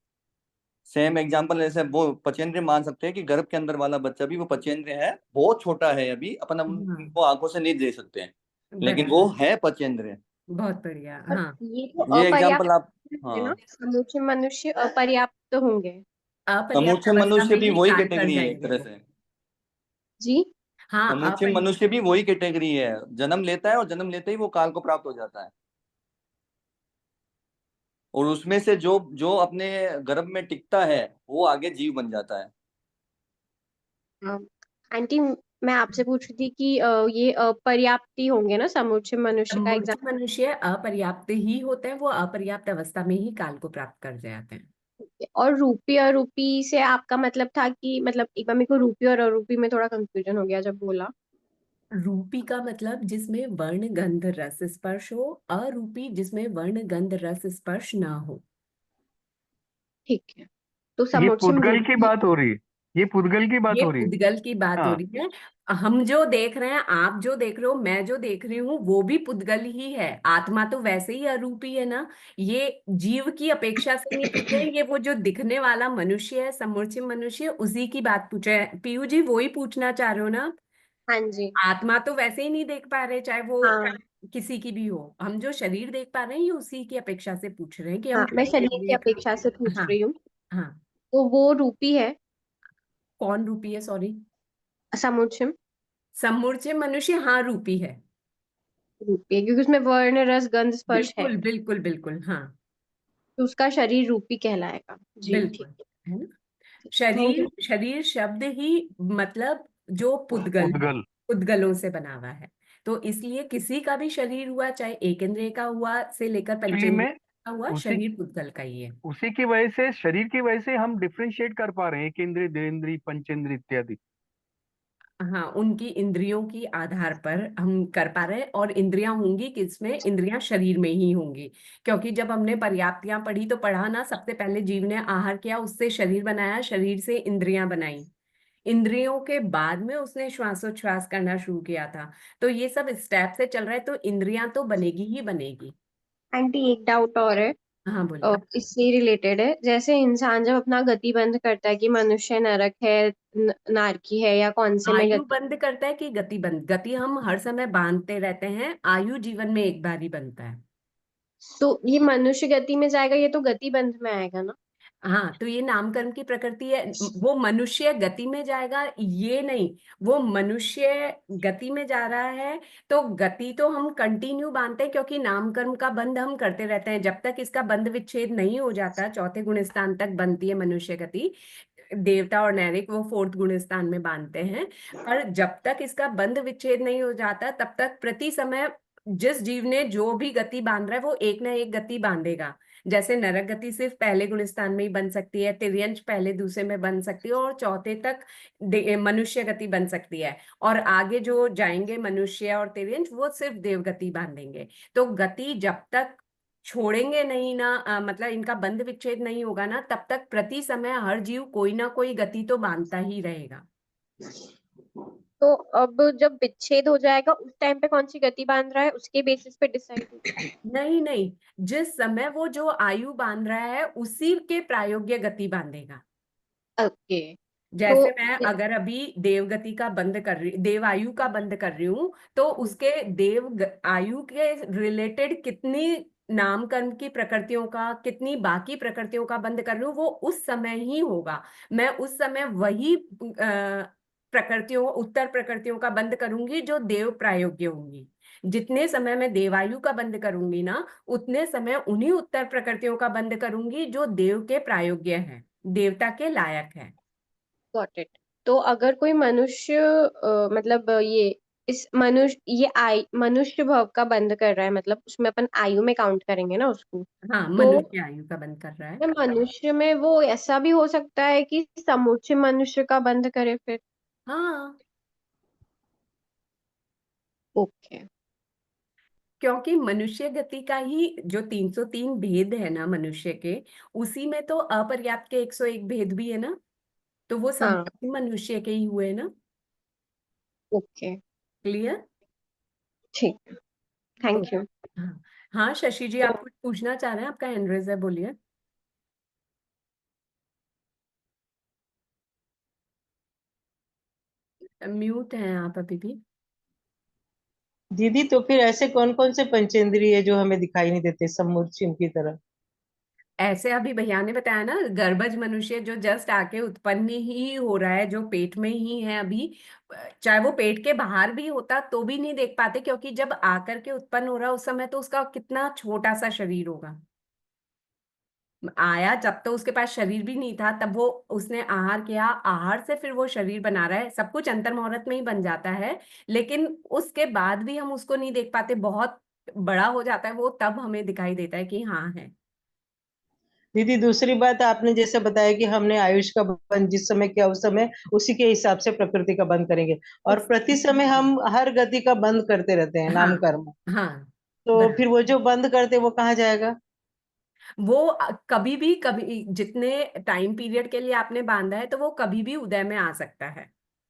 सेम एग्जांपल ऐसे वो पचेंद्रिय मान सकते हैं कि गर्भ के अंदर वाला बच्चा भी वो पचेंद्रिय है, बहुत छोटा है अभी, अपन हाँ, उनको आंखों से नहीं देख सकते हैं, लेकिन वो बराबर। है पचेंद्रिय। बहुत बढ़िया, और हाँ। ये तो ये एग्जांपल आप, अपर्याप्त है ना, हाँ। समुच्चय मनुष्य अपर्याप्त होंगे। अपर्याप्त समुच्चय अवस्था मनुष्य में भी ही वही काल कर कैटेगरी है एक जाएंगे तरह वो। से। जी। हाँ, समुच्चय मनुष्य भी वही कैटेगरी है, जन्म लेता है और जन्म लेते ही वो काल को प्राप्त हो जाता है। और उसमें से जो जो अपने गर्भ में टिकता है वो आगे जीव बन जाता है। आंटी, मैं आपसे पूछ रही थी कि ये अपर्याप्त ही होंगे ना समुच्चय मनुष्य का मूर्ख एग्जाम। मनुष्य अपर्याप्त ही होते हैं, वो अपर्याप्त अवस्था में ही काल को प्राप्त कर जाते हैं। और रूपी अरूपी से आपका मतलब था कि, मतलब एक बार मेरे को रूपी और अरूपी में थोड़ा कंफ्यूजन हो गया जब बोला। रूपी का मतलब जिसमें वर्ण गंध रस स्पर्श हो, अरूपी जिसमें वर्ण गंध रस स्पर्श ना हो। ठीक है, तो ये समुच्चय पुद्गल की रूपी। बात हो रही है, ये पुद्गल की बात ये हो रही है। पुद्गल की बात हो हाँ, रही है। हम जो देख रहे हैं, आप जो देख रहे हो, मैं जो देख रही हूँ, वो भी पुद्गल ही है। आत्मा तो वैसे ही अरूपी है ना। ये जीव की अपेक्षा से नहीं पूछ रहे हैं, ये वो जो दिखने वाला मनुष्य है, समूचे मनुष्य, उसी की बात पूछे हैं। पीयू जी, वो ही पूछना चाह रहे हो ना? हाँ जी। आत्मा तो वैसे ही नहीं देख पा रहे, चाहे वो हाँ किसी की भी हो। हम जो शरीर देख पा रहे हैं, ये उसी की अपेक्षा से पूछ रहे हैं कि हम हाँ, मैं कैसे शरीर की देख। अपेक्षा से पूछ हाँ रही हूँ। हाँ। तो वो रूपी है, कौन रूपी है, सॉरी? समुच्चय समूचे मनुष्य, हाँ, रूपी है। रूपी है क्योंकि उसमें वर्ण रस गंध स्पर्श है, बिल्कुल बिल्कुल बिल्कुल, हाँ। तो उसका शरीर रूपी कहलाएगा जी। ठीक बिल्कुल, है ना। है, थैंक शरीर, यू। शरीर शब्द ही मतलब जो पुद्गल है, पुद्गल। पुद्गलों से बना हुआ है। तो इसलिए किसी का भी शरीर हुआ, चाहे एक इंद्रिय का हुआ से लेकर एक्चुअली पंचेंद्रिय में का हुआ, उसी शरीर पुद्गल का ही है। उसी की वजह से, शरीर की वजह से हम डिफ्रेंशिएट कर पा रहे हैं, एक इंद्रिय, देहेंद्रिय, पंचेंद्रिय इत्यादि। हाँ, उनकी इंद्रियों की आधार पर हम कर पा रहे हैं। और इंद्रियां होंगी किसमें? इंद्रियां शरीर में ही होंगी, क्योंकि जब हमने पर्याप्तियां पढ़ी तो पढ़ा ना, सबसे पहले जीव ने आहार किया, उससे शरीर बनाया, शरीर से इंद्रियां बनाई, इंद्रियों के बाद में उसने श्वासोच्छ्वास करना शुरू किया था। तो ये सब स्टेप से चल रहा है, तो इंद्रियां तो बनेगी ही बनेगी। आंटी एक डाउट और है, हाँ बोलिए। इससे रिलेटेड है। जैसे इंसान जब अपना गति बंद करता है कि मनुष्य नरक है, नारकी है, या कौन से में आयु गति, बंद करता है कि गति बंद? गति हम हर समय बांधते रहते हैं, आयु जीवन में एक बार ही बनता है। तो ये मनुष्य गति में जाएगा, ये तो गति बंध में आएगा ना। हाँ, तो ये नामकर्म की प्रकृति है। वो मनुष्य गति में जाएगा ये नहीं, वो मनुष्य गति में जा रहा है, तो गति तो हम कंटिन्यू बांधते हैं, क्योंकि नामकर्म का बंध हम करते रहते हैं जब तक इसका बंध विच्छेद नहीं हो जाता। चौथे गुण स्थान तक बनती है मनुष्य गति, देवता और नैरिक वो फोर्थ गुण स्थान में बांधते हैं। पर जब तक इसका बंध विच्छेद नहीं हो जाता, तब तक प्रति समय जिस जीव ने जो भी गति बांध रहा है वो एक ना एक गति बांधेगा। जैसे नरक गति सिर्फ पहले गुण स्थान में ही बन सकती है, तिर्यंश पहले दूसरे में बन सकती है, और चौथे तक मनुष्य गति बन सकती है। और आगे जो जाएंगे मनुष्य और तिर्यंश, वो सिर्फ देव गति बांधेंगे। तो गति जब तक छोड़ेंगे नहीं ना, मतलब इनका बंध विच्छेद नहीं होगा ना, तब तक प्रति समय हर जीव कोई ना कोई गति तो बांधता ही रहेगा। तो अब जब विच्छेद हो जाएगा उस टाइम पे कौन सी गति बांध रहा है उसके बेसिस पे डिसाइड होगा। नहीं नहीं, जिस समय वो जो आयु बांध रहा है उसी के प्रायोग्य गति बांधेगा। ओके। जैसे तो मैं अगर अभी देवगति का बंद कर रही, देव आयु का बंद कर रही हूँ, तो उसके आयु के रिलेटेड कितनी नामकर्म की प्रकृतियों का, कितनी बाकी प्रकृतियों का बंद कर रही हूँ, वो उस समय ही होगा। मैं उस समय वही प्रकृतियों, उत्तर प्रकृतियों का बंद करूंगी जो देव प्रायोग्य होंगी। जितने समय मैं देवायु का बंद करूंगी ना, उतने समय उन्हीं उत्तर प्रकृतियों का बंद करूंगी जो देव के प्रायोग्य है, देवता के लायक है। Got it. तो अगर कोई मनुष्य मतलब ये इस मनुष्य भव का बंद कर रहा है, मतलब उसमें अपन आयु में काउंट करेंगे ना उसको, हाँ, तो मनुष्य आयु का बंद कर रहा है। मनुष्य में वो ऐसा भी हो सकता है कि समुच्चय मनुष्य का बंद करे फिर। हाँ, ओके। क्योंकि मनुष्य गति का ही जो 303 भेद है ना मनुष्य के, उसी में तो अपर्याप्त के 101 भेद भी है ना, तो वो सब हाँ। मनुष्य के ही हुए ना। Okay, clear? ठीक, तो थैंक यू। हाँ हाँ, शशि जी आप कुछ पूछना चाह रहे हैं, आपका हैंड रेज है, बोलिए। म्यूट हैं आप अभी भी। दीदी तो फिर ऐसे कौन कौन से पंचेंद्रिय है जो हमें दिखाई नहीं देते समूर्छिम की तरह? ऐसे अभी भैया ने बताया ना, गर्भज मनुष्य जो जस्ट आके उत्पन्न ही हो रहा है, जो पेट में ही है अभी, चाहे वो पेट के बाहर भी होता तो भी नहीं देख पाते, क्योंकि जब आकर के उत्पन्न हो रहा है उस समय तो उसका कितना छोटा सा शरीर होगा। आया जब तो उसके पास शरीर भी नहीं था, तब वो उसने आहार किया, आहार से फिर वो शरीर बना रहा है। सब कुछ अंतर मुहूर्त में ही बन जाता है, लेकिन उसके बाद भी हम उसको नहीं देख पाते, बहुत बड़ा हो जाता है वो, तब हमें दिखाई देता है कि हाँ है। दीदी दूसरी बात आपने जैसे बताया कि हमने आयुष का बंद जिस समय किया उस समय उसी के हिसाब से प्रकृति का बंद करेंगे, और प्रति समय हम हर गति का बंद करते रहते हैं हाँ नाम कर्म। हाँ, तो बराबर। फिर वो जो बंद करते वो कहाँ जाएगा? वो कभी भी, कभी जितने टाइम पीरियड के लिए आपने बांधा है, तो वो कभी भी उदय में आ सकता है।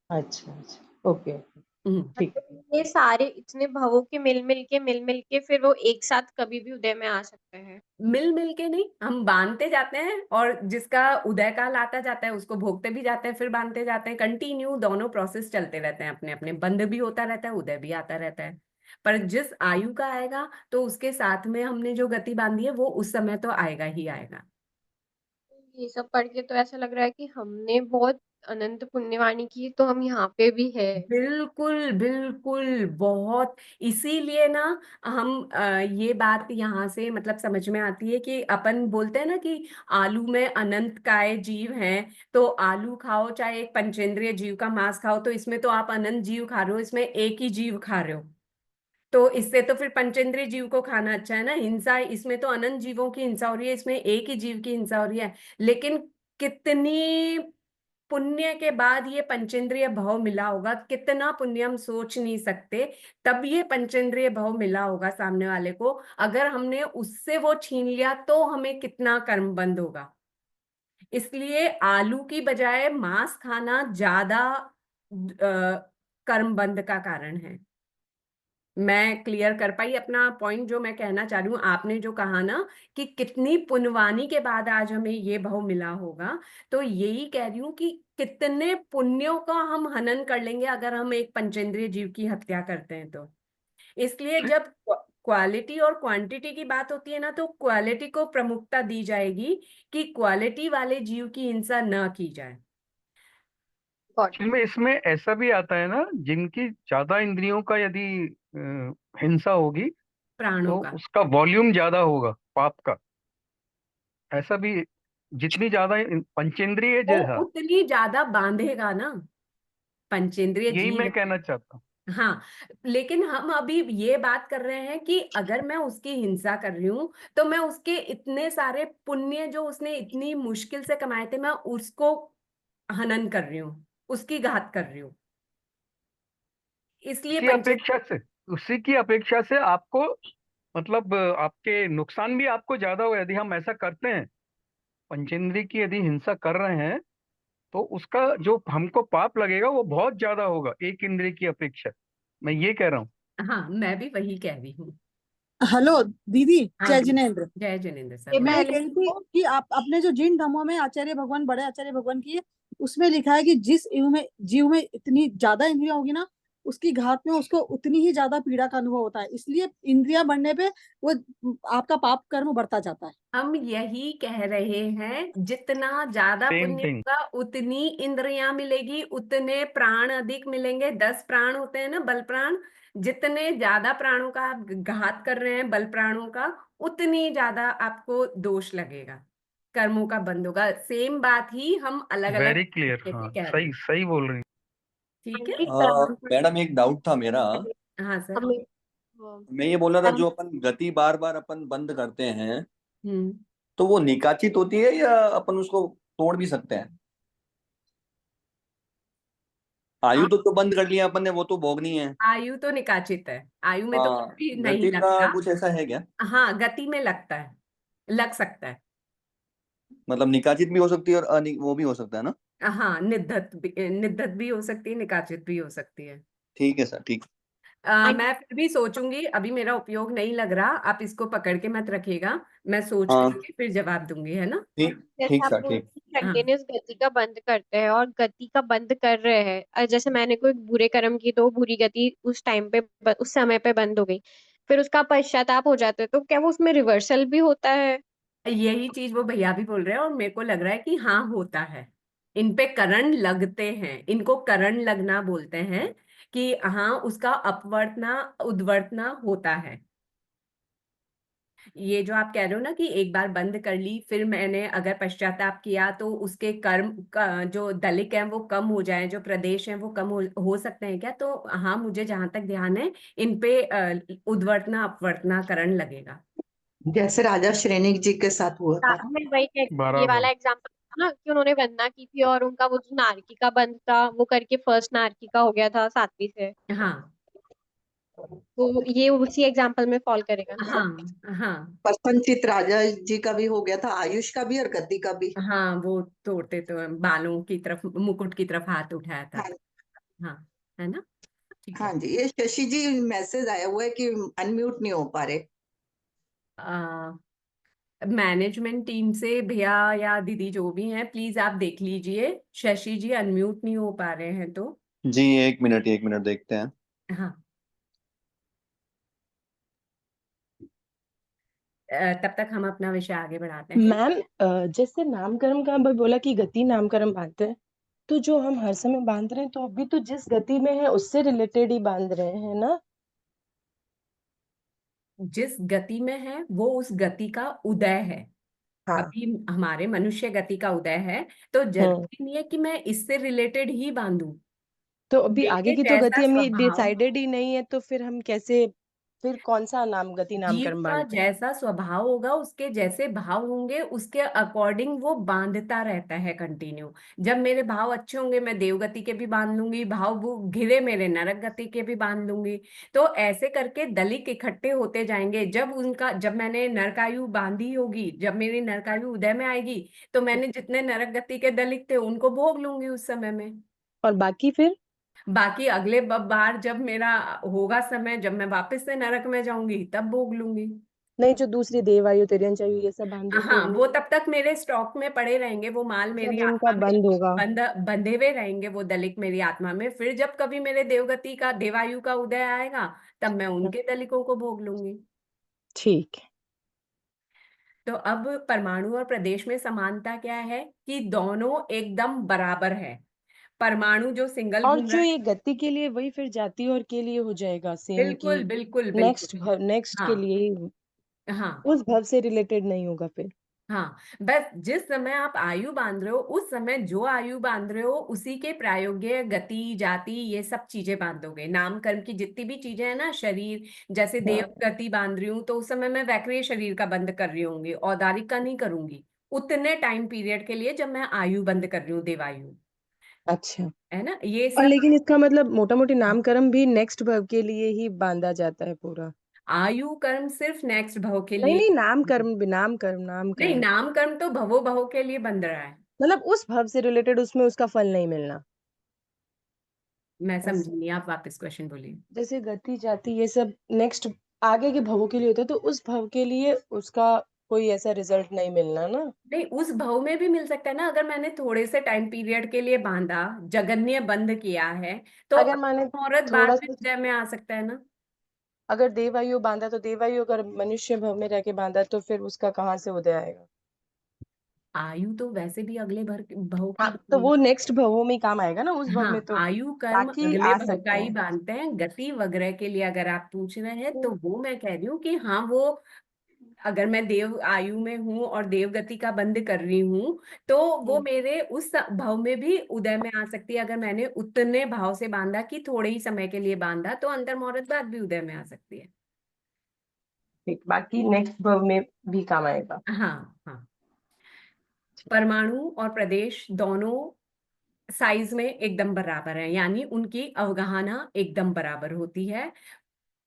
अच्छा अच्छा, ओके ठीक। ये सारे इतने भवों के मिल मिल के फिर वो एक साथ कभी भी उदय में आ सकते हैं। मिल के नहीं, हम बांधते जाते हैं, और जिसका उदय काल आता जाता है उसको भोगते भी जाते हैं, फिर बांधते जाते हैं, कंटिन्यू दोनों प्रोसेस चलते रहते हैं अपने अपने, बंध भी होता रहता है, उदय भी आता रहता है। पर जिस आयु का आएगा तो उसके साथ में हमने जो गति बांधी है वो उस समय तो आएगा ही आएगा। ये सब पढ़ के तो ऐसा लग रहा है कि हमने बहुत अनंत पुण्यवाणी की, तो हम यहाँ पे भी है। बिल्कुल बिल्कुल, बहुत। इसीलिए ना हम ये बात यहाँ से मतलब समझ में आती है कि अपन बोलते हैं ना कि आलू में अनंत काय जीव हैं, तो आलू खाओ चाहे एक पंचेंद्रिय जीव का मांस खाओ, तो इसमें तो आप अनंत जीव खा रहे हो, इसमें एक ही जीव खा रहे हो, तो इससे तो फिर पंचेंद्रिय जीव को खाना अच्छा है ना। हिंसा, इसमें तो अनंत जीवों की हिंसा हो रही है, इसमें एक ही जीव की हिंसा हो रही है। लेकिन कितनी पुण्य के बाद ये पंचेंद्रिय भव मिला होगा, कितना पुण्य हम सोच नहीं सकते, तब ये पंचेंद्रिय भव मिला होगा सामने वाले को। अगर हमने उससे वो छीन लिया तो हमें कितना कर्म बंद होगा। इसलिए आलू की बजाय मांस खाना ज्यादा कर्म बंद का कारण है। मैं क्लियर कर पाई अपना पॉइंट जो मैं कहना चाह रही हूँ। आपने जो कहा ना कि कितनी पुण्यवानी के बाद आज हमें ये भव मिला होगा, तो यही कह रही हूँ कि कितने पुण्यों का हम हनन कर लेंगे अगर हम एक पंचेंद्रिय जीव की हत्या करते हैं तो। इसलिए जब क्वालिटी और क्वांटिटी की बात होती है ना, तो क्वालिटी को प्रमुखता दी जाएगी कि क्वालिटी वाले जीव की हिंसा न की जाए। एक्चुअली में इसमें ऐसा भी आता है ना, जिनकी ज्यादा इंद्रियों का यदि हिंसा होगी प्राणों तो का उसका वॉल्यूम ज्यादा होगा पाप का। ऐसा भी, जितनी ज्यादा पंचेंद्रिय वो जैसा, उतनी ज्यादा बांधेगा ना पंचेंद्रिय यही जीव मैं है। कहना चाहता हूँ। हाँ, लेकिन हम अभी ये बात कर रहे हैं कि अगर मैं उसकी हिंसा कर रही हूँ तो मैं उसके इतने सारे पुण्य जो उसने इतनी मुश्किल से कमाए थे, मैं उसको हनन कर रही हूँ, उसकी घात कर रही हूँ। इसलिए उसी अपेक्षा से, उसी की अपेक्षा से आपको, मतलब आपके नुकसान भी आपको ज्यादा हो यदि हम ऐसा करते हैं। पंचेंद्रिय की यदि हिंसा कर रहे हैं तो उसका जो हमको पाप लगेगा वो बहुत ज्यादा होगा एक इंद्रिय की अपेक्षा। मैं ये कह रहा हूँ। हाँ, मैं भी वही कह रही हूँ। हेलो दीदी, हाँ जय जी, जिनेन्द्र। जय जिनेन्द्र सर, ये मैं बोलिए। कह रही थी कि आप अपने जो जिन धर्मों में आचार्य भगवान, बड़े आचार्य भगवान की है, उसमें लिखा है कि जिस जीव में इतनी ज्यादा इंद्रियां होगी ना, उसकी घात में उसको उतनी ही ज्यादा पीड़ा का अनुभव होता है। इसलिए इंद्रियां बढ़ने पे वो आपका पाप कर्म बढ़ता जाता है। हम यही कह रहे हैं, जितना ज्यादा सेम पुण्य थिंग। होगा उतनी इंद्रियां मिलेगी, उतने प्राण अधिक मिलेंगे। 10 प्राण होते हैं ना, बल प्राण। जितने ज्यादा प्राणों का आप घात कर रहे हैं, बल प्राणों का, उतनी ज्यादा आपको दोष लगेगा, कर्मों का बंद होगा। सेम बात ही हम अलग अलग वेरी क्लियर। तरीके हाँ, से कह रहे सही हैं। सही बोल रही हैं। ठीक है। मैडम एक डाउट था मेरा। हाँ सर। हमें मैं ये बोल रहा था, जो अपन गति बार बार अपन बंद करते हैं हम्म तो वो निकाचित होती है या अपन उसको तोड़ भी सकते हैं? आयु तो बंद कर लिया अपन ने, वो तो भोगनी है। आयु तो निकाचित है, आयु में तो हाँ, कुछ भी नहीं गति का लगता। कुछ ऐसा है क्या? हाँ, गति में लगता है, लग सकता है। मतलब निकाचित भी हो सकती है और वो भी हो सकता है ना? हाँ, निद्धत भी हो सकती है, निकाचित भी हो सकती है। ठीक है सर, ठीक। मैं फिर भी सोचूंगी, अभी मेरा उपयोग नहीं लग रहा, आप इसको पकड़ के मत रखिएगा, मैं सोच हाँ, करके फिर जवाब दूंगी, है ना। ठीक जैसे ठीक आप सर, बोल ठीक। हाँ कंटिन्यूस गति का बंद करते हैं और गति का बंद कर रहे हैं, जैसे मैंने कोई बुरे कर्म की तो बुरी गति उस टाइम पे उस समय पे बंद हो गई, फिर उसका पश्चाताप हो जाता है, तो क्या वो उसमें रिवर्सल भी होता है? यही चीज वो भैया भी बोल रहे हैं और मेरे को लग रहा है कि हाँ होता है। इन पे करण लगते हैं, इनको करण लगना बोलते हैं, कि हाँ उसका अपवर्तना उद्वर्तना होता है। ये जो आप कह रहे हो ना कि एक बार बंद कर ली, फिर मैंने अगर पश्चाताप किया तो उसके कर्म का जो दलिक है वो कम हो जाए, जो प्रदेश है वो कम हो सकते हैं क्या? तो हाँ, मुझे जहां तक ध्यान है, इन पे उद्वर्तना अपवर्तना करण लगेगा। जैसे राजा श्रेणिक जी के साथ हुआ था। मैं वही कह रही थी, ये बराबर। वाला एग्जांपल था ना कि उन्होंने वंदना की थी और उनका वो जो नारकी का बंद था वो करके फर्स्ट नारकी का हो गया था 7वीं से, हाँ तो ये उसी एग्जांपल में फॉल करेगा ना? हाँ हाँ परसनचित राजा जी का भी हो गया था, आयुष का भी और गति का भी। हाँ, वो तोड़ते तो बालों की तरफ, मुकुट की तरफ हाथ उठाया था। हाँ हाँ, है ना। ठीक हाँ है। जी, ये शशि जी मैसेज आया हुआ है कि अनम्यूट नहीं हो पा रहे। मैनेजमेंट टीम से भैया या दीदी जो भी हैं, प्लीज आप देख लीजिए, शशि जी अनम्यूट नहीं हो पा रहे हैं तो। जी, एक मिनट देखते हैं। हाँ, तब तक हम अपना विषय आगे बढ़ाते हैं। मैम, जैसे नामकरण का अभी बोला कि गति नामकरण बांधते हैं, तो जो हम हर समय बांध रहे हैं तो अभी तो जिस गति में है उससे रिलेटेड ही बांध रहे हैं ना? जिस गति में है वो उस गति का उदय है। हाँ अभी हमारे मनुष्य गति का उदय है, तो जरूरी नहीं है कि मैं इससे रिलेटेड ही बांधूं। तो अभी आगे देखिए की तो जैसा गति हमें स्वभाव, डिसाइडेड ही नहीं है, तो फिर हम कैसे फिर कौन सा नाम गति नाम जीव कर्म का बांधते हैं? जैसा स्वभाव होगा, उसके जैसे भाव होंगे, उसके अकॉर्डिंग वो बांधता रहता है कंटिन्यू। जब मेरे भाव अच्छे होंगे मैं देव गति के भी बांध लूंगी, भाव वो घिरे मेरे नरक गति के भी बांध लूंगी। तो ऐसे करके दलिक इकट्ठे होते जाएंगे। जब मैंने नरकायु बांधी होगी, जब मेरी नरकायु उदय में आएगी, तो मैंने जितने नरक गति के दलिक थे उनको भोग लूंगी उस समय में। और बाकी फिर बाकी अगले बार जब मेरा होगा समय, जब मैं वापस से नरक में जाऊंगी, तब भोग लूंगी। नहीं, जो दूसरी देवायु तिर्यंचायु ये सब बांधे तो हाँ, वो तब तक मेरे स्टॉक में पड़े रहेंगे, वो माल मेरी जब उनका आत्मा में बंद होगा। बंधे हुए रहेंगे, वो दलिक मेरी आत्मा में। फिर जब कभी मेरे देवगति का देवायु का उदय आएगा, तब मैं उनके दलिकों को भोग लूंगी। ठीक है। तो अब परमाणु और प्रदेश में समानता क्या है कि दोनों एकदम बराबर है। परमाणु जो सिंगल और घूम जो रहा है, ये गति के लिए वही फिर जाति और के लिए हो जाएगा सेम बिल्कुल की बिल्कुल नेक्स्ट बिल्कुल। नेक्स्ट के हाँ लिए ही, हाँ उस भव से रिलेटेड नहीं होगा फिर। हाँ, बस जिस समय आप आयु बांध रहे हो, उस समय जो आयु बांध रहे हो उसी के प्रायोग्य गति जाति ये सब चीजें बांधोगे। नाम कर्म की जितनी भी चीजें हैं ना, शरीर जैसे देव हाँ, गति बांध रही हूँ, तो उस समय मैं वैक्रिय शरीर का बंद कर रही होंगी, औदारिक का नहीं करूंगी उतने टाइम पीरियड के लिए, जब मैं आयु बंद कर रही हूँ, देवायु, अच्छा। है ना ये और सब। लेकिन इसका मतलब मोटा मोटी नामकरण भी नेक्स्ट भव के लिए ही बांधा जाता है पूरा? आयु कर्म सिर्फ नेक्स्ट भव के नहीं लिए। नहीं, नामकरण भी, नामकरण नहीं, नामकरण नाम कर्म तो भवो भव के लिए बंध रहा है। मतलब उस भव से रिलेटेड उसमें उसका फल नहीं मिलना। मैं ऐसा समझी नहीं, आप वापस क्वेश्चन बोलिए। जैसे गति जाति ये सब नेक्स्ट आगे के भवों के लिए होता है, तो उस भव के लिए उसका कोई ऐसा रिजल्ट नहीं मिलना ना। नहीं, उस भाव में भी मिल सकता है ना, अगर मैंने थोड़े से टाइम पीरियड के लिए बांधा, जगन्य बंद किया है, तो अगर माने औरत थोड़ा बाद में सा, उदय में आ सकता है ना। अगर देवायु बांधा तो देवायु, अगर मनुष्य भव में रह के बांधा तो फिर उसका कहाँ से उदय आएगा? आयु तो वैसे भी अगले भव की हाँ, तो बनेगी। वो नेक्स्ट भवों में ही काम आएगा ना, उस भव में हाँ, तो आयु कर्म बाकी अगले आ भव का सकता ही है। बांधते हैं। गति वगैरह के लिए अगर आप पूछ रहे हैं, तो वो मैं कह रही हूँ कि हाँ, वो अगर मैं देव आयु में हूँ और देव गति का बंद कर रही हूँ, तो वो मेरे उस भाव में भी उदय में आ सकती है। अगर मैंने उतने भाव से बांधा कि थोड़े ही समय के लिए बांधा, तो अंतर मुहूर्त बाद भी उदय में आ सकती है। ठीक, बाकी नेक्स्ट भव में भी काम आएगा। हाँ हाँ। परमाणु और प्रदेश दोनों साइज में एकदम बराबर है, यानी उनकी अवगाहना एकदम बराबर होती है,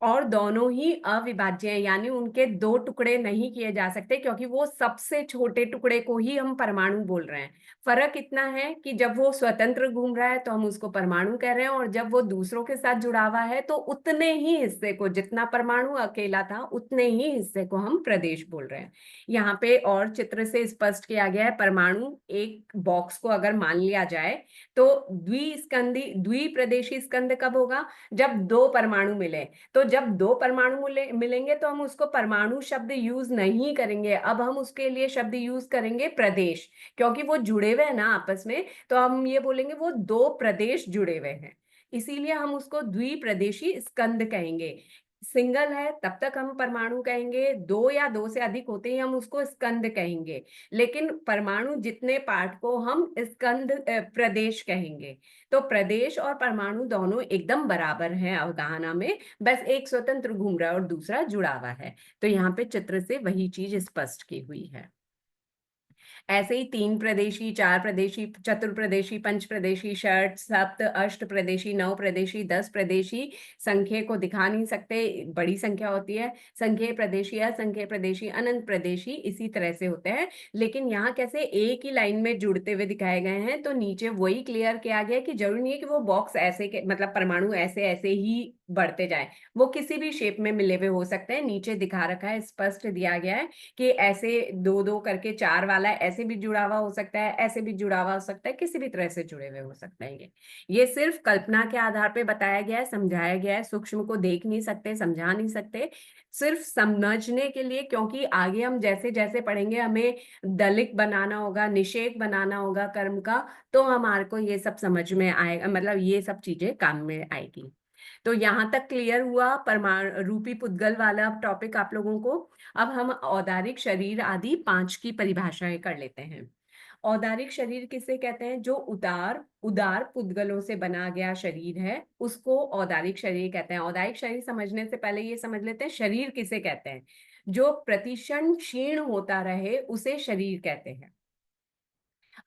और दोनों ही अविभाज्य हैं, यानी उनके दो टुकड़े नहीं किए जा सकते, क्योंकि वो सबसे छोटे टुकड़े को ही हम परमाणु बोल रहे हैं। फर्क इतना है कि जब वो स्वतंत्र घूम रहा है तो हम उसको परमाणु कह रहे हैं, और जब वो दूसरों के साथ जुड़ा हुआ है तो उतने ही हिस्से को, जितना परमाणु अकेला था उतने ही हिस्से को हम प्रदेश बोल रहे हैं। यहाँ पे और चित्र से स्पष्ट किया गया है। परमाणु एक बॉक्स को अगर मान लिया जाए, तो द्विस्कंदी द्विप्रदेशी स्कंद कब होगा? जब दो परमाणु मिले। तो जब दो परमाणु मिलेंगे, तो हम उसको परमाणु शब्द यूज नहीं करेंगे, अब हम उसके लिए शब्द यूज करेंगे प्रदेश, क्योंकि वो जुड़े हुए हैं ना आपस में। तो हम ये बोलेंगे वो दो प्रदेश जुड़े हुए हैं, इसीलिए हम उसको द्विप्रदेशी स्कंद कहेंगे। सिंगल है तब तक हम परमाणु कहेंगे, दो या दो से अधिक होते ही हम उसको स्कंद कहेंगे। लेकिन परमाणु जितने पार्ट को हम स्कंद प्रदेश कहेंगे। तो प्रदेश और परमाणु दोनों एकदम बराबर हैं अवगाहना में, बस एक स्वतंत्र घूम रहा है और दूसरा जुड़ा हुआ है। तो यहाँ पे चित्र से वही चीज स्पष्ट की हुई है। ऐसे ही तीन प्रदेशी, चार प्रदेशी, चतुर प्रदेशी, पंच प्रदेशी, षट, सप्त, अष्ट प्रदेशी, नव प्रदेशी, 10 प्रदेशी, संख्या को दिखा नहीं सकते, बड़ी संख्या होती है। संख्या प्रदेशी, असंख्य प्रदेशी, अनंत प्रदेशी, इसी तरह से होते हैं। लेकिन यहाँ कैसे एक ही लाइन में जुड़ते हुए दिखाए गए हैं, तो नीचे वही क्लियर किया गया कि जरूरी नहीं है कि वो बॉक्स ऐसे के, मतलब परमाणु ऐसे ऐसे ही बढ़ते जाए, वो किसी भी शेप में मिले हुए हो सकते हैं। नीचे दिखा रखा है, स्पष्ट दिया गया है कि ऐसे दो दो करके चार वाला ऐसे भी जुड़ा हुआ हो सकता है, ऐसे भी जुड़ा हुआ हो सकता है, किसी भी तरह से जुड़े हुए हो सकते हैं। ये सिर्फ कल्पना के आधार पे बताया गया है, समझाया गया है। सूक्ष्म को देख नहीं सकते, समझा नहीं सकते, सिर्फ समझने के लिए, क्योंकि आगे हम जैसे जैसे पढ़ेंगे हमें दलिक बनाना होगा, निषेक बनाना होगा कर्म का, तो हमारे को ये सब समझ में आएगा, मतलब ये सब चीजें काम में आएगी। तो यहाँ तक क्लियर हुआ परमाणु रूपी पुद्गल वाला टॉपिक आप लोगों को। अब हम औदारिक शरीर आदि 5 की परिभाषाएं कर लेते हैं। औदारिक शरीर किसे कहते हैं? जो उदार उदार पुद्गलों से बना गया शरीर है उसको औदारिक शरीर कहते हैं। औदारिक शरीर समझने से पहले ये समझ लेते हैं शरीर किसे कहते हैं। जो प्रतिक्षण क्षीण होता रहे उसे शरीर कहते हैं।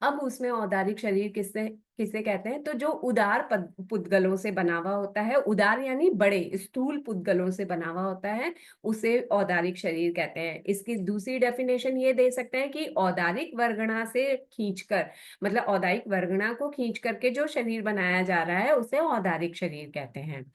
अब उसमें औदारिक शरीर किससे किसे कहते हैं? तो जो उदार पुद्गलों से बना हुआ होता है, उदार यानी बड़े स्थूल पुद्गलों से बना हुआ होता है, उसे औदारिक शरीर कहते हैं। इसकी दूसरी डेफिनेशन ये दे सकते हैं कि औदारिक वर्गणा से खींचकर, मतलब औदारिक वर्गणा को खींच करके जो शरीर बनाया जा रहा है उसे औदारिक शरीर कहते हैं।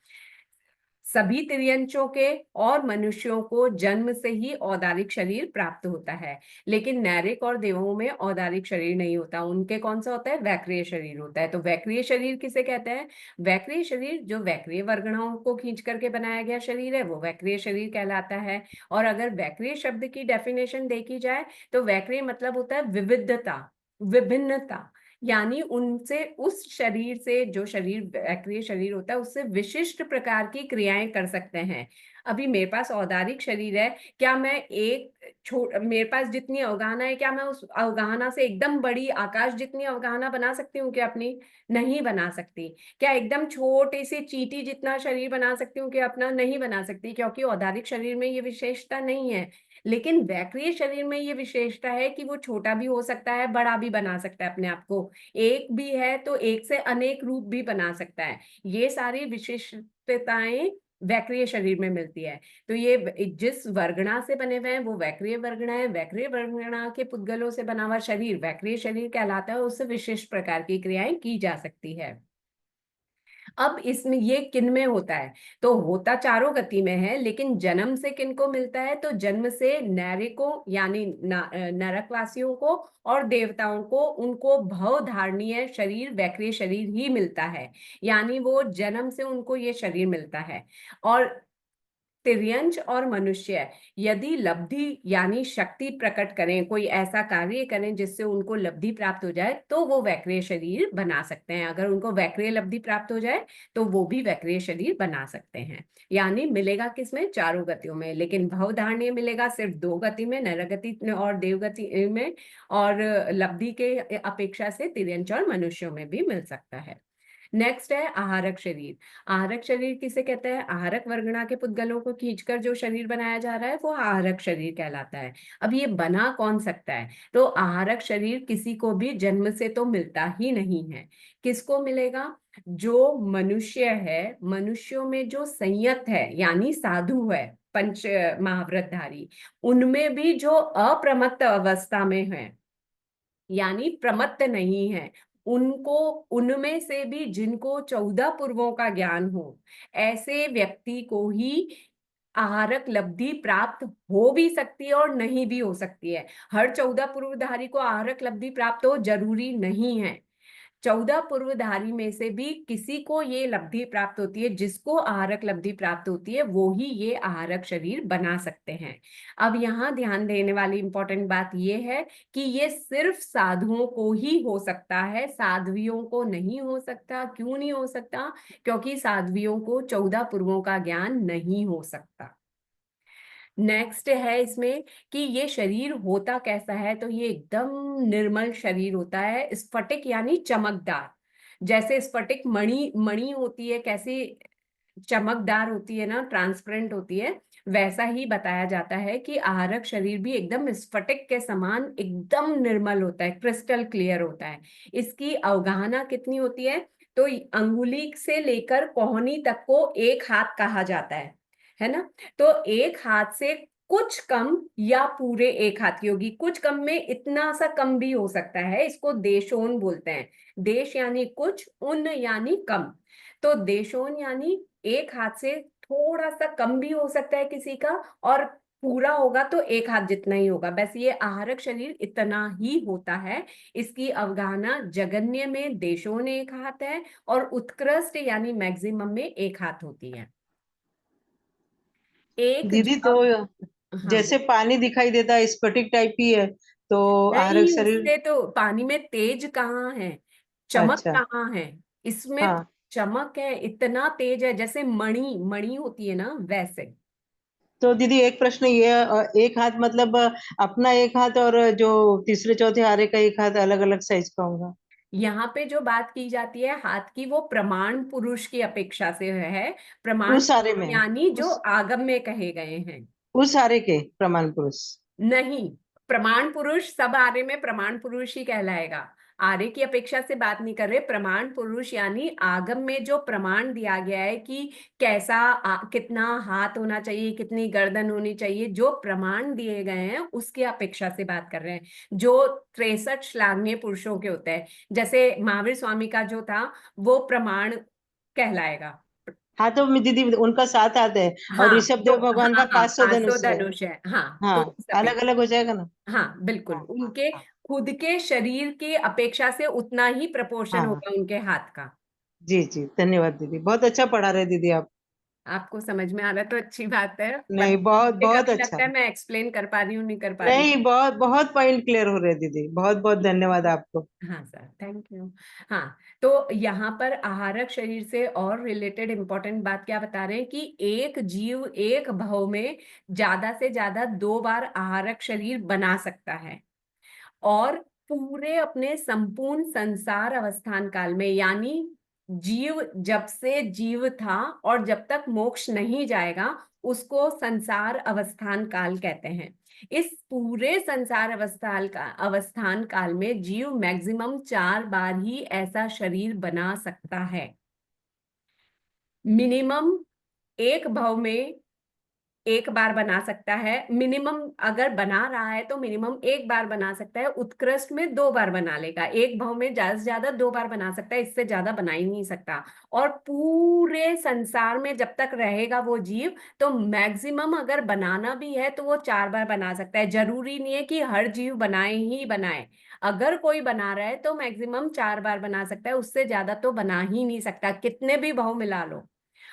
सभी तिर्यंचों के और मनुष्यों को जन्म से ही औदारिक शरीर प्राप्त होता है, लेकिन नैरिक और देवों में औदारिक शरीर नहीं होता। उनके कौन सा होता है? वैक्रिय शरीर होता है। तो वैक्रिय शरीर किसे कहते हैं? वैक्रिय शरीर जो वैक्रिय वर्गणाओं को खींच करके बनाया गया शरीर है वो वैक्रिय शरीर कहलाता है। और अगर वैक्रिय शब्द की डेफिनेशन देखी जाए तो वैक्रिय मतलब होता है विविधता, विभिन्नता, यानी उनसे, उस शरीर से, जो शरीर वैक्रिय शरीर होता है उससे विशिष्ट प्रकार की क्रियाएं कर सकते हैं। अभी मेरे पास औदारिक शरीर है, क्या मैं मेरे पास जितनी अवगाहना है, क्या मैं उस अवगाहना से एकदम बड़ी आकाश जितनी अवगाहना बना सकती हूँ क्या अपनी? नहीं बना सकती। क्या एकदम छोटे से चींटी जितना शरीर बना सकती हूँ क्या अपना? नहीं बना सकती, क्योंकि औदारिक शरीर में ये विशेषता नहीं है। लेकिन वैक्रिय शरीर में ये विशेषता है कि वो छोटा भी हो सकता है, बड़ा भी बना सकता है अपने आप को। एक भी है तो एक से अनेक रूप भी बना सकता है। ये सारी विशिष्टताएं वैक्रिय शरीर में मिलती है। तो ये जिस वर्गणा से बने हुए हैं वो वैक्रिय वर्गणा है। वैक्रिय वर्गणा के पुद्गलों से बना हुआ शरीर वैक्रिय शरीर कहलाता है। उससे विशिष्ट प्रकार की क्रियाएं की जा सकती है। अब इसमें ये किन में होता है? तो होता चारों गति में है, लेकिन जन्म से किन को मिलता है? तो जन्म से नैरिकों यानी नरकवासियों को और देवताओं को, उनको भव धारणीय शरीर वैक्रिय शरीर ही मिलता है। यानी वो जन्म से उनको ये शरीर मिलता है। और तिर्यंच और मनुष्य यदि लब्धि यानी शक्ति प्रकट करें, कोई ऐसा कार्य करें जिससे उनको लब्धि प्राप्त हो जाए, तो वो वैक्रिय शरीर बना सकते हैं। अगर उनको वैक्रिय लब्धि प्राप्त हो जाए तो वो भी वैक्रिय शरीर बना सकते हैं। यानी मिलेगा किसमें? चारों गतियों में। लेकिन भवधारणीय मिलेगा सिर्फ 2 गति में, नरगति और देवगति में। और लब्धि के अपेक्षा से तिर्यंच और मनुष्यों में भी मिल सकता है। नेक्स्ट है आहारक शरीर। आहारक शरीर किसे कहते हैं? आहारक वर्गणा के पुद्गलों को खींचकर जो शरीर बनाया जा रहा है वो आहारक शरीर कहलाता है। अब ये बना कौन सकता है? तो आहारक शरीर किसी को भी जन्म से तो मिलता ही नहीं है। किसको मिलेगा? जो मनुष्य है, मनुष्यों में जो संयत है यानी साधु है, पंच महाव्रतधारी, उनमें भी जो अप्रमत्त अवस्था में है यानी प्रमत्त नहीं है, उनको, उनमें से भी जिनको 14 पूर्वों का ज्ञान हो, ऐसे व्यक्ति को ही आहारक लब्धि प्राप्त हो भी सकती है और नहीं भी हो सकती है। हर 14 पूर्वधारी को आहारक लब्धि प्राप्त हो जरूरी नहीं है। 14 पूर्वधारी में से भी किसी को ये लब्धि प्राप्त होती है, जिसको आहारक लब्धि प्राप्त होती है वो ही ये आहारक शरीर बना सकते हैं। अब यहाँ ध्यान देने वाली इंपॉर्टेंट बात ये है कि ये सिर्फ साधुओं को ही हो सकता है, साध्वियों को नहीं हो सकता। क्यों नहीं हो सकता? क्योंकि साध्वियों को 14 पूर्वों का ज्ञान नहीं हो सकता। नेक्स्ट है इसमें कि ये शरीर होता कैसा है? तो ये एकदम निर्मल शरीर होता है, स्फटिक यानी चमकदार। जैसे स्फटिक मणि होती है, कैसी चमकदार होती है ना, ट्रांसपेरेंट होती है, वैसा ही बताया जाता है कि आहारक शरीर भी एकदम स्फटिक के समान एकदम निर्मल होता है, क्रिस्टल क्लियर होता है। इसकी अवगाहना कितनी होती है? तो अंगुली से लेकर कोहनी तक को एक हाथ कहा जाता है ना? तो एक हाथ से कुछ कम या पूरे एक हाथ की होगी। कुछ कम में इतना सा कम भी हो सकता है, इसको देशोन बोलते हैं। देश यानी कुछ, उन यानी कम। तो देशोन यानी एक हाथ से थोड़ा सा कम भी हो सकता है किसी का, और पूरा होगा तो एक हाथ जितना ही होगा। बस ये आहारक शरीर इतना ही होता है। इसकी अवगाहना जगन्य में देशोन एक हाथ है और उत्कृष्ट यानी मैक्सिमम में एक हाथ होती है। एक दीदी तो हाँ, जैसे पानी दिखाई देता है स्फटिक टाइप ही है, तो आहारक नहीं, शरीर। उससे तो पानी में तेज कहाँ है, चमक अच्छा। कहाँ है? इसमें हाँ। चमक है, इतना तेज है, जैसे मणि होती है ना वैसे। तो दीदी एक प्रश्न ये एक हाथ मतलब अपना एक हाथ और जो तीसरे चौथे हारे का एक हाथ अलग अलग साइज का होगा? यहाँ पे जो बात की जाती है हाथ की, वो प्रमाण पुरुष की अपेक्षा से है। प्रमाण उस हारे में यानी जो उस आगम में कहे गए हैं। उस हारे के प्रमाण पुरुष? नहीं, प्रमाण पुरुष सब आर्य में प्रमाण पुरुष ही कहलाएगा। आर्य की अपेक्षा से बात नहीं कर रहे। प्रमाण पुरुष यानी आगम में जो प्रमाण दिया गया है कि कैसा कितना हाथ होना चाहिए, कितनी गर्दन होनी चाहिए, जो प्रमाण दिए गए हैं उसकी अपेक्षा से बात कर रहे हैं, जो 63 श्लाघनीय पुरुषों के होते हैं। जैसे महावीर स्वामी का जो था वो प्रमाण कहलाएगा। हाथों में दीदी उनका 7 हाथ है और हाँ ऋषभ तो देव भगवान का हाँ हाँ 500 500 धनुष है। धनुष है। हाँ तो हाँ, इस अलग अपेक्षा, अलग हो जाएगा ना? हाँ बिल्कुल, हाँ उनके हाँ खुद के शरीर की अपेक्षा से उतना ही प्रपोर्शन हाँ। होगा उनके हाथ का। जी जी, धन्यवाद दीदी, बहुत अच्छा पढ़ा रहे दीदी आप। आपको समझ में आ रहा है तो अच्छी बात है, नहीं, बहुत मुझे बहुत कभी अच्छा। लगता है मैं एक्सप्लेन कर पा रही हूँ, नहीं कर पा रही नहीं, बहुत बहुत पॉइंट क्लियर हो रहे दीदी, बहुत बहुत धन्यवाद आपको। हूँ। हाँ सर, थैंक यू। हाँ तो यहाँ पर आहारक शरीर से और रिलेटेड इंपॉर्टेंट बात क्या बता रहे हैं कि एक जीव एक भव में ज्यादा से ज्यादा 2 बार आहारक शरीर बना सकता है, और पूरे अपने संपूर्ण संसार अवस्थान काल में, यानी जीव जब से जीव था और जब तक मोक्ष नहीं जाएगा उसको संसार अवस्थान काल कहते हैं। इस पूरे संसार अवस्थान काल में जीव मैक्सिमम 4 बार ही ऐसा शरीर बना सकता है। मिनिमम एक भव में एक बार बना सकता है। मिनिमम अगर बना रहा है तो मिनिमम एक बार बना सकता है, उत्कृष्ट में 2 बार बना लेगा। एक भाव में ज्यादा से ज्यादा 2 बार बना सकता है, इससे ज्यादा बना ही नहीं सकता। और पूरे संसार में जब तक रहेगा वो जीव, तो मैक्सिमम अगर बनाना भी है तो वो 4 बार बना सकता है। जरूरी नहीं है कि हर जीव बनाए ही बनाए, अगर कोई बना रहा है तो मैक्सिमम 4 बार बना सकता है, उससे ज्यादा तो बना ही नहीं सकता, कितने भी भाव मिला लो।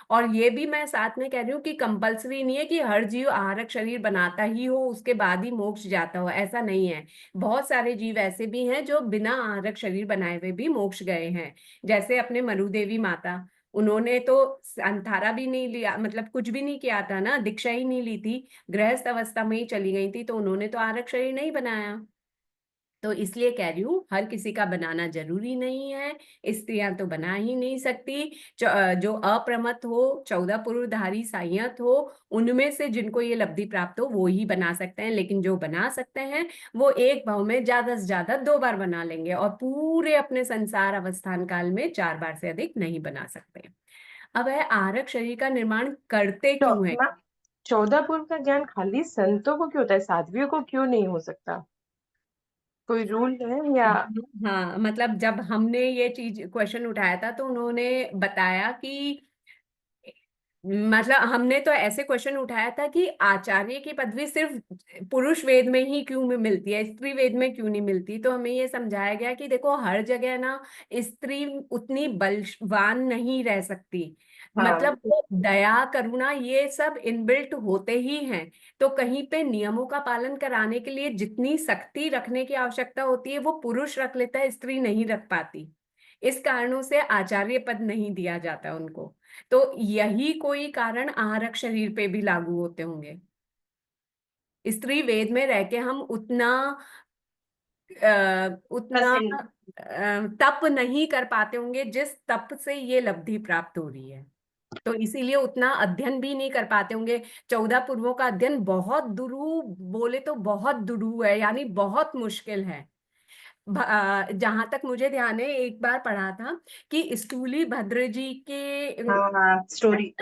और ये भी मैं साथ में कह रही हूँ कि कंपलसरी नहीं है कि हर जीव आहारक शरीर बनाता ही हो उसके बाद ही मोक्ष जाता हो, ऐसा नहीं है। बहुत सारे जीव ऐसे भी हैं जो बिना आहारक शरीर बनाए हुए भी मोक्ष गए हैं। जैसे अपने मरुदेवी माता, उन्होंने तो अंधारा भी नहीं लिया, मतलब कुछ भी नहीं किया था ना, दीक्षा ही नहीं ली थी, गृहस्थ अवस्था में ही चली गई थी, तो उन्होंने तो आहारक शरीर नहीं बनाया। तो इसलिए कह रही हूँ हर किसी का बनाना जरूरी नहीं है, स्त्रियां तो बना ही नहीं सकती। जो अप्रमत्त हो, 14 पुरुषधारी संयत हो, उनमें से जिनको ये लब्धि प्राप्त हो वो ही बना सकते हैं। लेकिन जो बना सकते हैं वो एक भाव में ज्यादा से ज्यादा 2 बार बना लेंगे, और पूरे अपने संसार अवस्थान काल में 4 बार से अधिक नहीं बना सकते। अब है आहारक शरीर का निर्माण करते तो क्यों है। मैम, 14 पूर्व का ज्ञान खाली संतों को क्यों होता है, साध्वियों को क्यों नहीं हो सकता? कोई रूल है या? हाँ मतलब जब हमने ये चीज क्वेश्चन उठाया था तो उन्होंने बताया कि, मतलब हमने तो ऐसे क्वेश्चन उठाया था कि आचार्य की पदवी सिर्फ पुरुष वेद में ही क्यों मिलती है, स्त्री वेद में क्यों नहीं मिलती। तो हमें ये समझाया गया कि देखो हर जगह ना स्त्री उतनी बलवान नहीं रह सकती, हाँ। मतलब वो दया करुणा ये सब इनबिल्ट होते ही हैं। तो कहीं पे नियमों का पालन कराने के लिए जितनी सख्ती रखने की आवश्यकता होती है वो पुरुष रख लेता है, स्त्री नहीं रख पाती। इस कारणों से आचार्य पद नहीं दिया जाता उनको। तो यही कोई कारण आहारक शरीर पे भी लागू होते होंगे। स्त्री वेद में रह के हम उतना पसंद। तप नहीं कर पाते होंगे जिस तप से ये लब्धि प्राप्त हो रही है। तो इसीलिए उतना अध्ययन भी नहीं कर पाते होंगे। 14 पूर्वों का अध्ययन बहुत दुरूह, बोले तो बहुत दुरूह है, यानी बहुत मुश्किल है। जहां तक मुझे ध्यान है एक बार पढ़ा था कि स्थूली भद्र जी के हाँ हाँ, स्टोरी।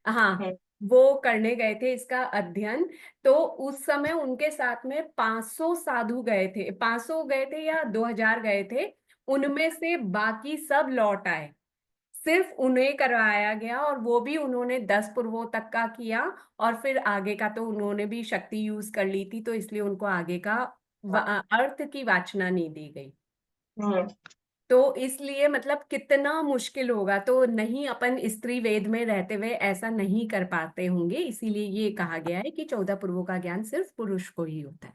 हाँ वो करने गए थे इसका अध्ययन। तो उस समय उनके साथ में 500 साधु गए थे, 500 गए थे या 2000 गए थे, उनमें से बाकी सब लौट आए, सिर्फ उन्हें करवाया गया, और वो भी उन्होंने 10 पूर्वों तक का किया, और फिर आगे का तो उन्होंने भी शक्ति यूज कर ली थी, तो इसलिए उनको आगे का अर्थ की वाचना नहीं दी गई। तो इसलिए मतलब कितना मुश्किल होगा, तो नहीं अपन स्त्री वेद में रहते हुए ऐसा नहीं कर पाते होंगे, इसीलिए ये कहा गया है कि 14 पूर्वों का ज्ञान सिर्फ पुरुष को ही होता है,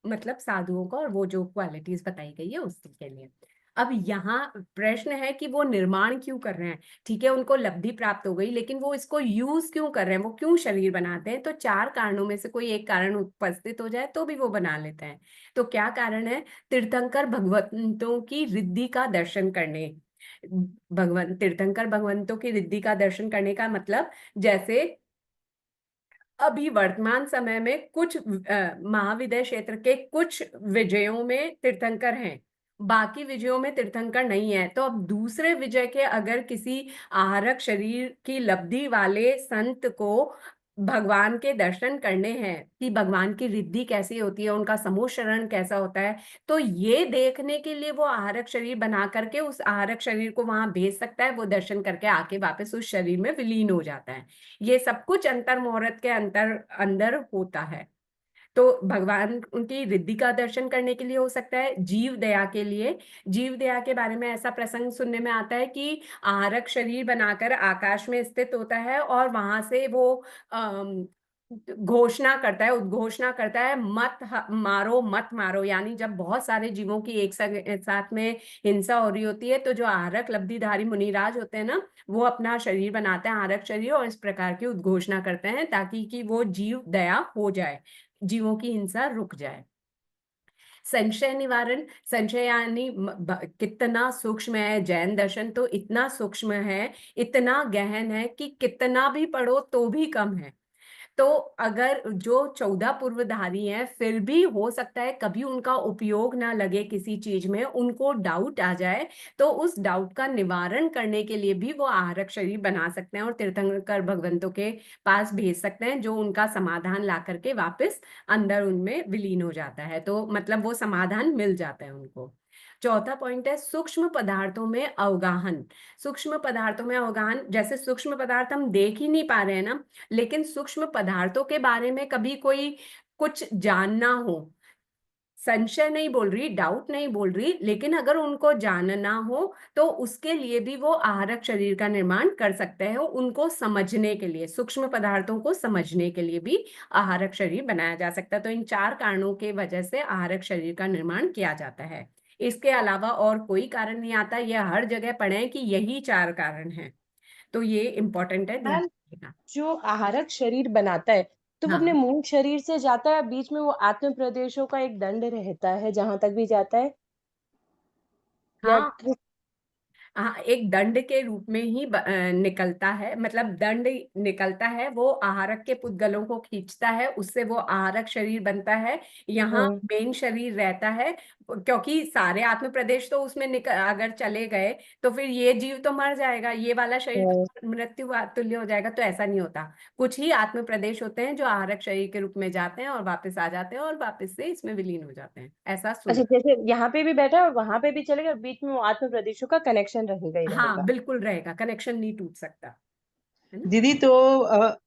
मतलब साधुओं का, और वो जो क्वालिटीज बताई गई है उसके लिए। अब यहाँ प्रश्न है कि वो निर्माण क्यों कर रहे हैं। ठीक है, उनको लब्धि प्राप्त हो गई, लेकिन वो इसको यूज क्यों कर रहे हैं, वो क्यों शरीर बनाते हैं? तो 4 कारणों में से कोई एक कारण उपस्थित हो जाए तो भी वो बना लेते हैं। तो क्या कारण है? तीर्थंकर भगवंतों की रिद्धि का दर्शन करने। भगवान तीर्थंकर भगवंतों की रिद्धि का दर्शन करने का मतलब, जैसे अभी वर्तमान समय में कुछ महाविद्य क्षेत्र के कुछ विजयों में तीर्थंकर हैं, बाकी विजयों में तीर्थंकर नहीं है। तो अब दूसरे विजय के अगर किसी आहारक शरीर की लब्धि वाले संत को भगवान के दर्शन करने हैं कि भगवान की रिद्धि कैसी होती है, उनका समूह शरण कैसा होता है, तो ये देखने के लिए वो आहारक शरीर बना करके उस आहारक शरीर को वहां भेज सकता है। वो दर्शन करके आके वापस उस शरीर में विलीन हो जाता है। ये सब कुछ अंतर मुहूर्त के अंदर होता है। तो भगवान उनकी रिद्धि का दर्शन करने के लिए हो सकता है, जीव दया के लिए। जीव दया के बारे में ऐसा प्रसंग सुनने में आता है कि आहारक शरीर बनाकर आकाश में स्थित होता है और वहां से वो घोषणा करता है, उद्घोषणा करता है, मारो मत मारो। यानी जब बहुत सारे जीवों की एक साथ में हिंसा हो रही होती है, तो जो आहारक लब्धिधारी मुनिराज होते हैं ना, वो अपना शरीर बनाते हैं, आहारक शरीर, और इस प्रकार की उद्घोषणा करते हैं ताकि कि वो जीव दया हो जाए, जीवों की हिंसा रुक जाए। संशय निवारण, संशय यानी कितना सूक्ष्म है। जैन दर्शन तो इतना सूक्ष्म है, इतना गहन है कि कितना भी पढ़ो तो भी कम है। तो अगर जो 14 पूर्वधारी हैं, फिर भी हो सकता है कभी उनका उपयोग ना लगे किसी चीज में, उनको डाउट आ जाए, तो उस डाउट का निवारण करने के लिए भी वो आहारक शरीर बना सकते हैं और तीर्थंकर भगवंतों के पास भेज सकते हैं, जो उनका समाधान ला करके वापस अंदर उनमें विलीन हो जाता है। तो मतलब वो समाधान मिल जाता है उनको। चौथा पॉइंट है सूक्ष्म पदार्थों में अवगाहन। सूक्ष्म पदार्थों में अवगाहन, जैसे सूक्ष्म पदार्थ हम देख ही नहीं पा रहे हैं ना, लेकिन सूक्ष्म पदार्थों के बारे में कभी कोई कुछ जानना हो, संशय नहीं बोल रही, डाउट नहीं बोल रही, लेकिन अगर उनको जानना हो तो उसके लिए भी वो आहारक शरीर का निर्माण कर सकते हैं। उनको समझने के लिए, सूक्ष्म पदार्थों को समझने के लिए भी आहारक शरीर बनाया जा सकता है। तो इन 4 कारणों के वजह से आहारक शरीर का निर्माण किया जाता है। इसके अलावा और कोई कारण नहीं आता। यह हर जगह पढ़े कि यही 4 कारण हैं, तो ये इम्पोर्टेंट है, ध्यान मैम, रखिएगा। जो आहारक शरीर बनाता है तो वो अपने हाँ मूल शरीर से जाता है, बीच में वो आत्म प्रदेशों का एक दंड रहता है जहां तक भी जाता है, या हाँ हाँ, एक दंड के रूप में ही निकलता है। मतलब दंड निकलता है, वो आहारक के पुद्गलों को खींचता है, उससे वो आहारक शरीर बनता है। यहाँ हम्म, मेन शरीर रहता है, क्योंकि सारे आत्म प्रदेश तो उसमें अगर चले गए तो फिर ये जीव तो मर जाएगा, ये वाला शरीर तो मृत्यु तुल्य हो जाएगा। तो ऐसा नहीं होता। कुछ ही आत्म प्रदेश होते हैं जो आहारक शरीर के रूप में जाते हैं और वापस आ जाते हैं और वापस से इसमें विलीन हो जाते हैं। ऐसा अच्छा, सुन। जैसे यहाँ पे भी बैठा है और वहां पे भी चलेगा और बीच में वो आत्म प्रदेशों का कनेक्शन रहेगा ही हाँ रहेगा। बिल्कुल रहेगा, कनेक्शन नहीं टूट सकता, है ना। दीदी तो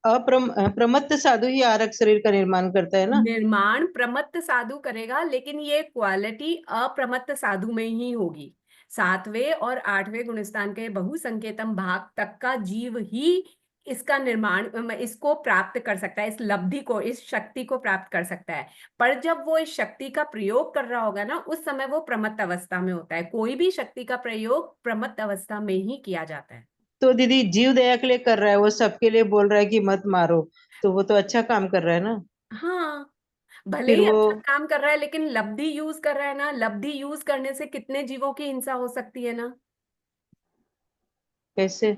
प्रमत्त साधु ही आहारक शरीर का निर्माण करता है ना? निर्माण प्रमत्त साधु करेगा, लेकिन ये क्वालिटी अप्रमत्त साधु में ही होगी। 7वें और 8वें गुणस्थान के बहुसंकेतम भाग तक का जीव ही इसका निर्माण, इसको प्राप्त कर सकता है, इस लब्धि को, इस शक्ति को प्राप्त कर सकता है। पर जब वो इस शक्ति का प्रयोग कर रहा होगा ना, उस समय वो प्रमत्त अवस्था में होता है। कोई भी शक्ति का प्रयोग प्रमत्त अवस्था में ही किया जाता है। तो दीदी जीव दया के लिए कर रहा है, वो सबके लिए बोल रहा है कि मत मारो, तो वो तो अच्छा काम कर रहा है ना? हाँ, भले फिर ही वो अच्छा काम कर रहा है, लेकिन लब्धि यूज कर रहा है ना। लब्धि यूज करने से कितने जीवों की हिंसा हो सकती है ना। कैसे?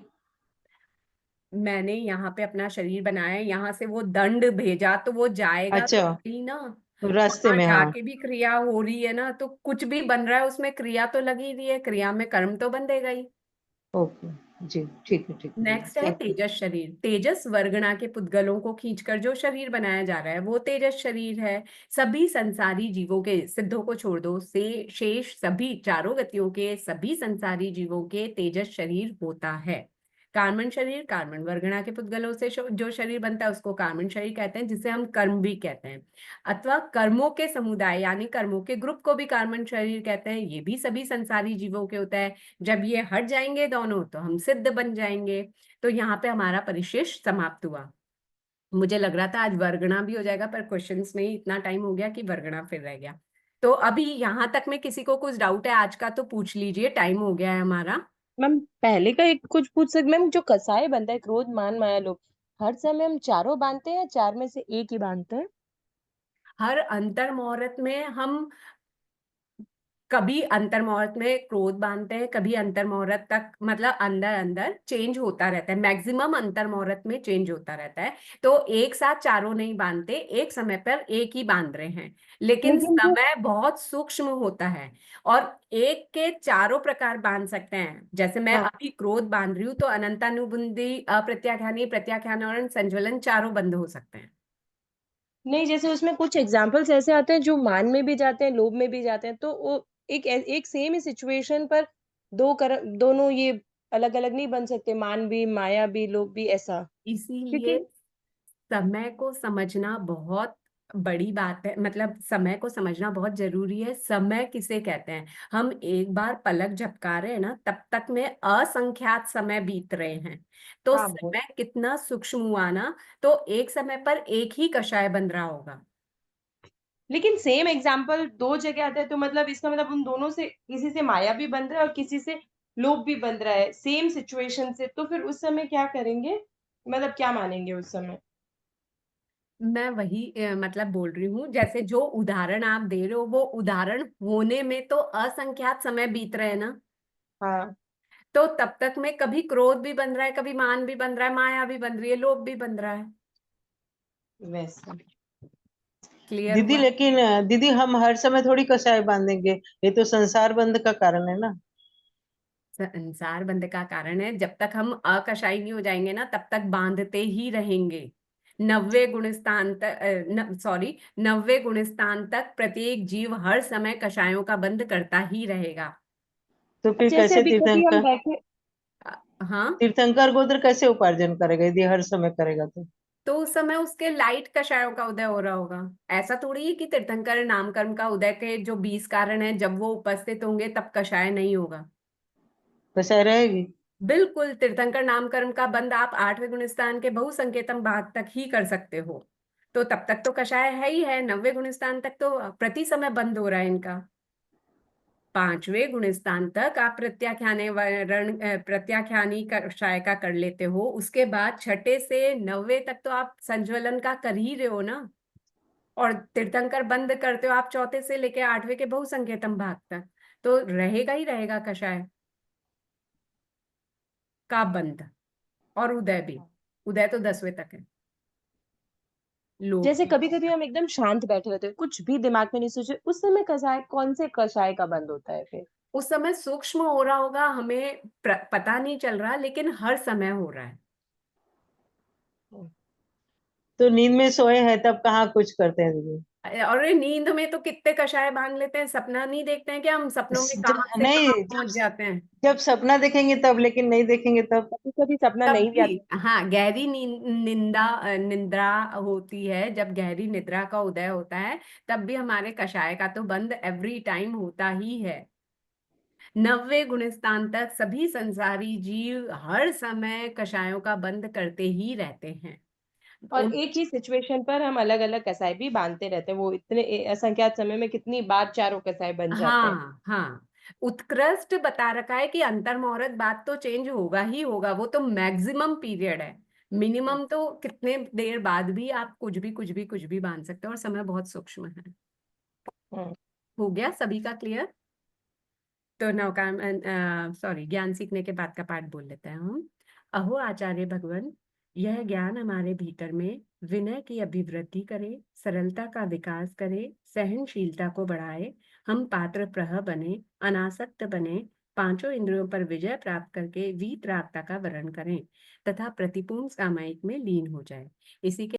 मैंने यहाँ पे अपना शरीर बनाया, यहाँ से वो दंड भेजा, तो वो जाएगा तो अच्छा, सही ना। रास्ते वहां में, हाँ। जाके भी क्रिया हो रही है ना, तो कुछ भी बन रहा है उसमें क्रिया तो लगी रही है, क्रिया में कर्म तो बंधेगा ही। ओके, जी ठीक है दीदी, नेक्स्ट है थैंक यू। तेजस शरीर। तेजस वर्गणा के पुद्गलों को खींचकर जो शरीर बनाया जा रहा है वो तेजस शरीर है। सभी संसारी जीवों के, सिद्धों को छोड़ दो, से शेष सभी चारों गतियों के सभी संसारी जीवों के तेजस शरीर होता है। कार्मन शरीर, कार्मन वर्गणा के पुद्गलों से जो शरीर बनता है उसको कार्मन शरीर कहते हैं, जिसे हम कर्म भी कहते हैं। अथवा कर्मों के समुदाय यानी कर्मों के ग्रुप को भी कार्मन शरीर कहते हैं। ये भी सभी संसारी जीवों के होता है। जब ये हट जाएंगे दोनों तो हम सिद्ध बन जाएंगे। तो यहाँ पे हमारा परिशेष समाप्त हुआ। मुझे लग रहा था आज वर्गणा भी हो जाएगा, पर क्वेश्चंस में ही इतना टाइम हो गया कि वर्गणा फिर रह गया। तो अभी यहाँ तक में किसी को कुछ डाउट है आज का तो पूछ लीजिए, टाइम हो गया है हमारा। मैम पहले का एक कुछ पूछ सकते मैम, जो कसाई बनता है क्रोध मान माया लोभ, हर समय हम चारों बांधते हैं या चार में से एक ही बांधते हैं? हर अंतर मुहूर्त में हम कभी अंतर मुहूर्त में क्रोध बांधते हैं, कभी अंतर मुहूर्त तक मतलब अंदर अंदर चेंज होता रहता है, मैक्सिमम अंतर मुहूर्त में चेंज होता रहता है। तो एक साथ चारों नहीं बांधते, एक समय पर एक ही बांध रहे हैं, लेकिन लेकिन जो समय बहुत सूक्ष्म होता है और एक के चारों प्रकार बांध सकते हैं। जैसे मैं हाँ अभी क्रोध बांध रही हूँ तो अनंतानुबंधी, अप्रत्याख्यानी, प्रत्याख्यान और संज्वलन चारों बंद हो सकते हैं। नहीं, जैसे उसमें कुछ एग्जाम्पल्स ऐसे आते हैं जो मान में भी जाते हैं लोभ में भी जाते हैं, तो वो एक सेम ही सिचुएशन पर दोनों ये अलग अलग नहीं बन सकते, मान भी माया भी लोभ भी ऐसा? इसीलिए क्योंकि समय को समझना बहुत बड़ी बात है, मतलब समय को समझना बहुत जरूरी है। समय किसे कहते हैं? हम एक बार पलक झपका रहे हैं ना, तब तक में असंख्यात समय बीत रहे हैं। तो हाँ बहुत। समय कितना सूक्ष्म हुआ ना, तो एक समय पर एक ही कषाय बन रहा होगा। लेकिन सेम एग्जाम्पल दो जगह आता है, तो मतलब इसका मतलब उन दोनों से किसी से माया भी बन रहा है और किसी से लोभ भी बन रहा है सेम सिचुएशन से, तो फिर उस समय क्या करेंगे, मतलब क्या मानेंगे उस समय? मैं वही मतलब बोल रही हूँ, जैसे जो उदाहरण आप दे रहे हो वो उदाहरण होने में तो असंख्यात समय बीत रहे हैं ना। हाँ तो तब तक में कभी क्रोध भी बन रहा है, कभी मान भी बन रहा है, माया भी बन रही है, लोभ भी बन रहा है। वैसा। क्लियर दीदी हुआ? लेकिन दीदी हम हर समय थोड़ी कसाय बांधेंगे, ये तो संसार बंध का कारण है ना। संसार बंध का कारण है, जब तक हम अकशाई नहीं हो जाएंगे ना तब तक बांधते ही रहेंगे। 90 गुणस्थान तक, सॉरी, 90 गुणस्थान तक प्रत्येक जीव हर समय कषायों का बंध करता ही रहेगा। तो फिर जैसे कैसे अभी कभी हम तीर्थंकर बैठे, हाँ, तीर्थंकर गोत्र कैसे उपार्जन करेगा यदि हर समय करेगा तो? तो उस समय उसके लाइट कषायों का उदय हो रहा होगा। ऐसा थोड़ी है कि तीर्थंकर नाम कर्म का उदय के जो 20 कारण है जब वो उपस्थित होंगे तब कषाय नहीं होगा। कसाय रहेगी। बिल्कुल, तीर्थंकर नाम कर्म का बंद आप 8वें गुणस्थान के बहुसंकेतम भाग तक ही कर सकते हो। तो तब तक तो कषाय है ही है, 90वें गुणस्थान तक तो प्रति समय बंद हो रहा है इनका। 5वें गुणस्थान तक आप प्रत्याख्यानी कषाय का कर लेते हो, उसके बाद 6ठे से 9वें तक तो आप संज्वलन का कर ही रहे हो ना। और तीर्थंकर बंद करते हो आप 4थे से लेके 8वें के बहुसंकेतम भाग तक, तो रहेगा ही रहेगा कषाय का बंद। और उदय भी, उदय तो 10वें तक है। लोभ जैसे भी। कभी कभी हम एकदम शांत बैठे रहते हैं, कुछ भी दिमाग में नहीं सोचे, उस समय कसाय कौन से कषाय का बंद होता है फिर? उस समय सूक्ष्म हो रहा होगा, हमें पता नहीं चल रहा, लेकिन हर समय हो रहा है। तो नींद में सोए हैं तब कहाँ कुछ करते हैं दीदी? और ये नींद में तो कितने कषाय बांध लेते हैं, सपना नहीं देखते हैं कि हम सपनों में कहाँ से नहीं, कहाँ पहुंच जाते हैं। जब सपना देखेंगे तब, लेकिन नहीं देखेंगे तब। कभी कभी सपना तब नहीं भी भी आता। हाँ, गहरी निंद्रा होती है, जब गहरी निद्रा का उदय होता है तब भी हमारे कषाय का तो बंद एवरी टाइम होता ही है। 90वें गुणस्थान तक सभी संसारी जीव हर समय कषायों का बंद करते ही रहते हैं। और उन एक ही सिचुएशन पर हम अलग अलग कसाय भी बांधते रहते हैं, वो इतने असंख्यात समय में कितनी बार चारों कसाय बन जाते हैं। हाँ हाँ, उत्कृष्ट बता रखा है कि अंतर मुहूर्त बाद तो चेंज होगा ही होगा, वो तो मैक्सिमम पीरियड है। मिनिमम तो कितने देर बाद भी आप कुछ भी बांध सकते हो, और समय बहुत सूक्ष्म है। हम्म। हो गया सभी का क्लियर? तो नवकाम, सॉरी, ज्ञान सीखने के बाद का पाठ बोल लेते हैं हम। अहो आचार्य भगवान, यह ज्ञान हमारे भीतर में विनय की अभिवृद्धि करे, सरलता का विकास करे, सहनशीलता को बढ़ाए, हम पात्र प्रह बने, अनासक्त बने, पांचों इंद्रियों पर विजय प्राप्त करके वीतरागता का वर्ण करें तथा प्रतिपूर्ण सामायिक में लीन हो जाए। इसी के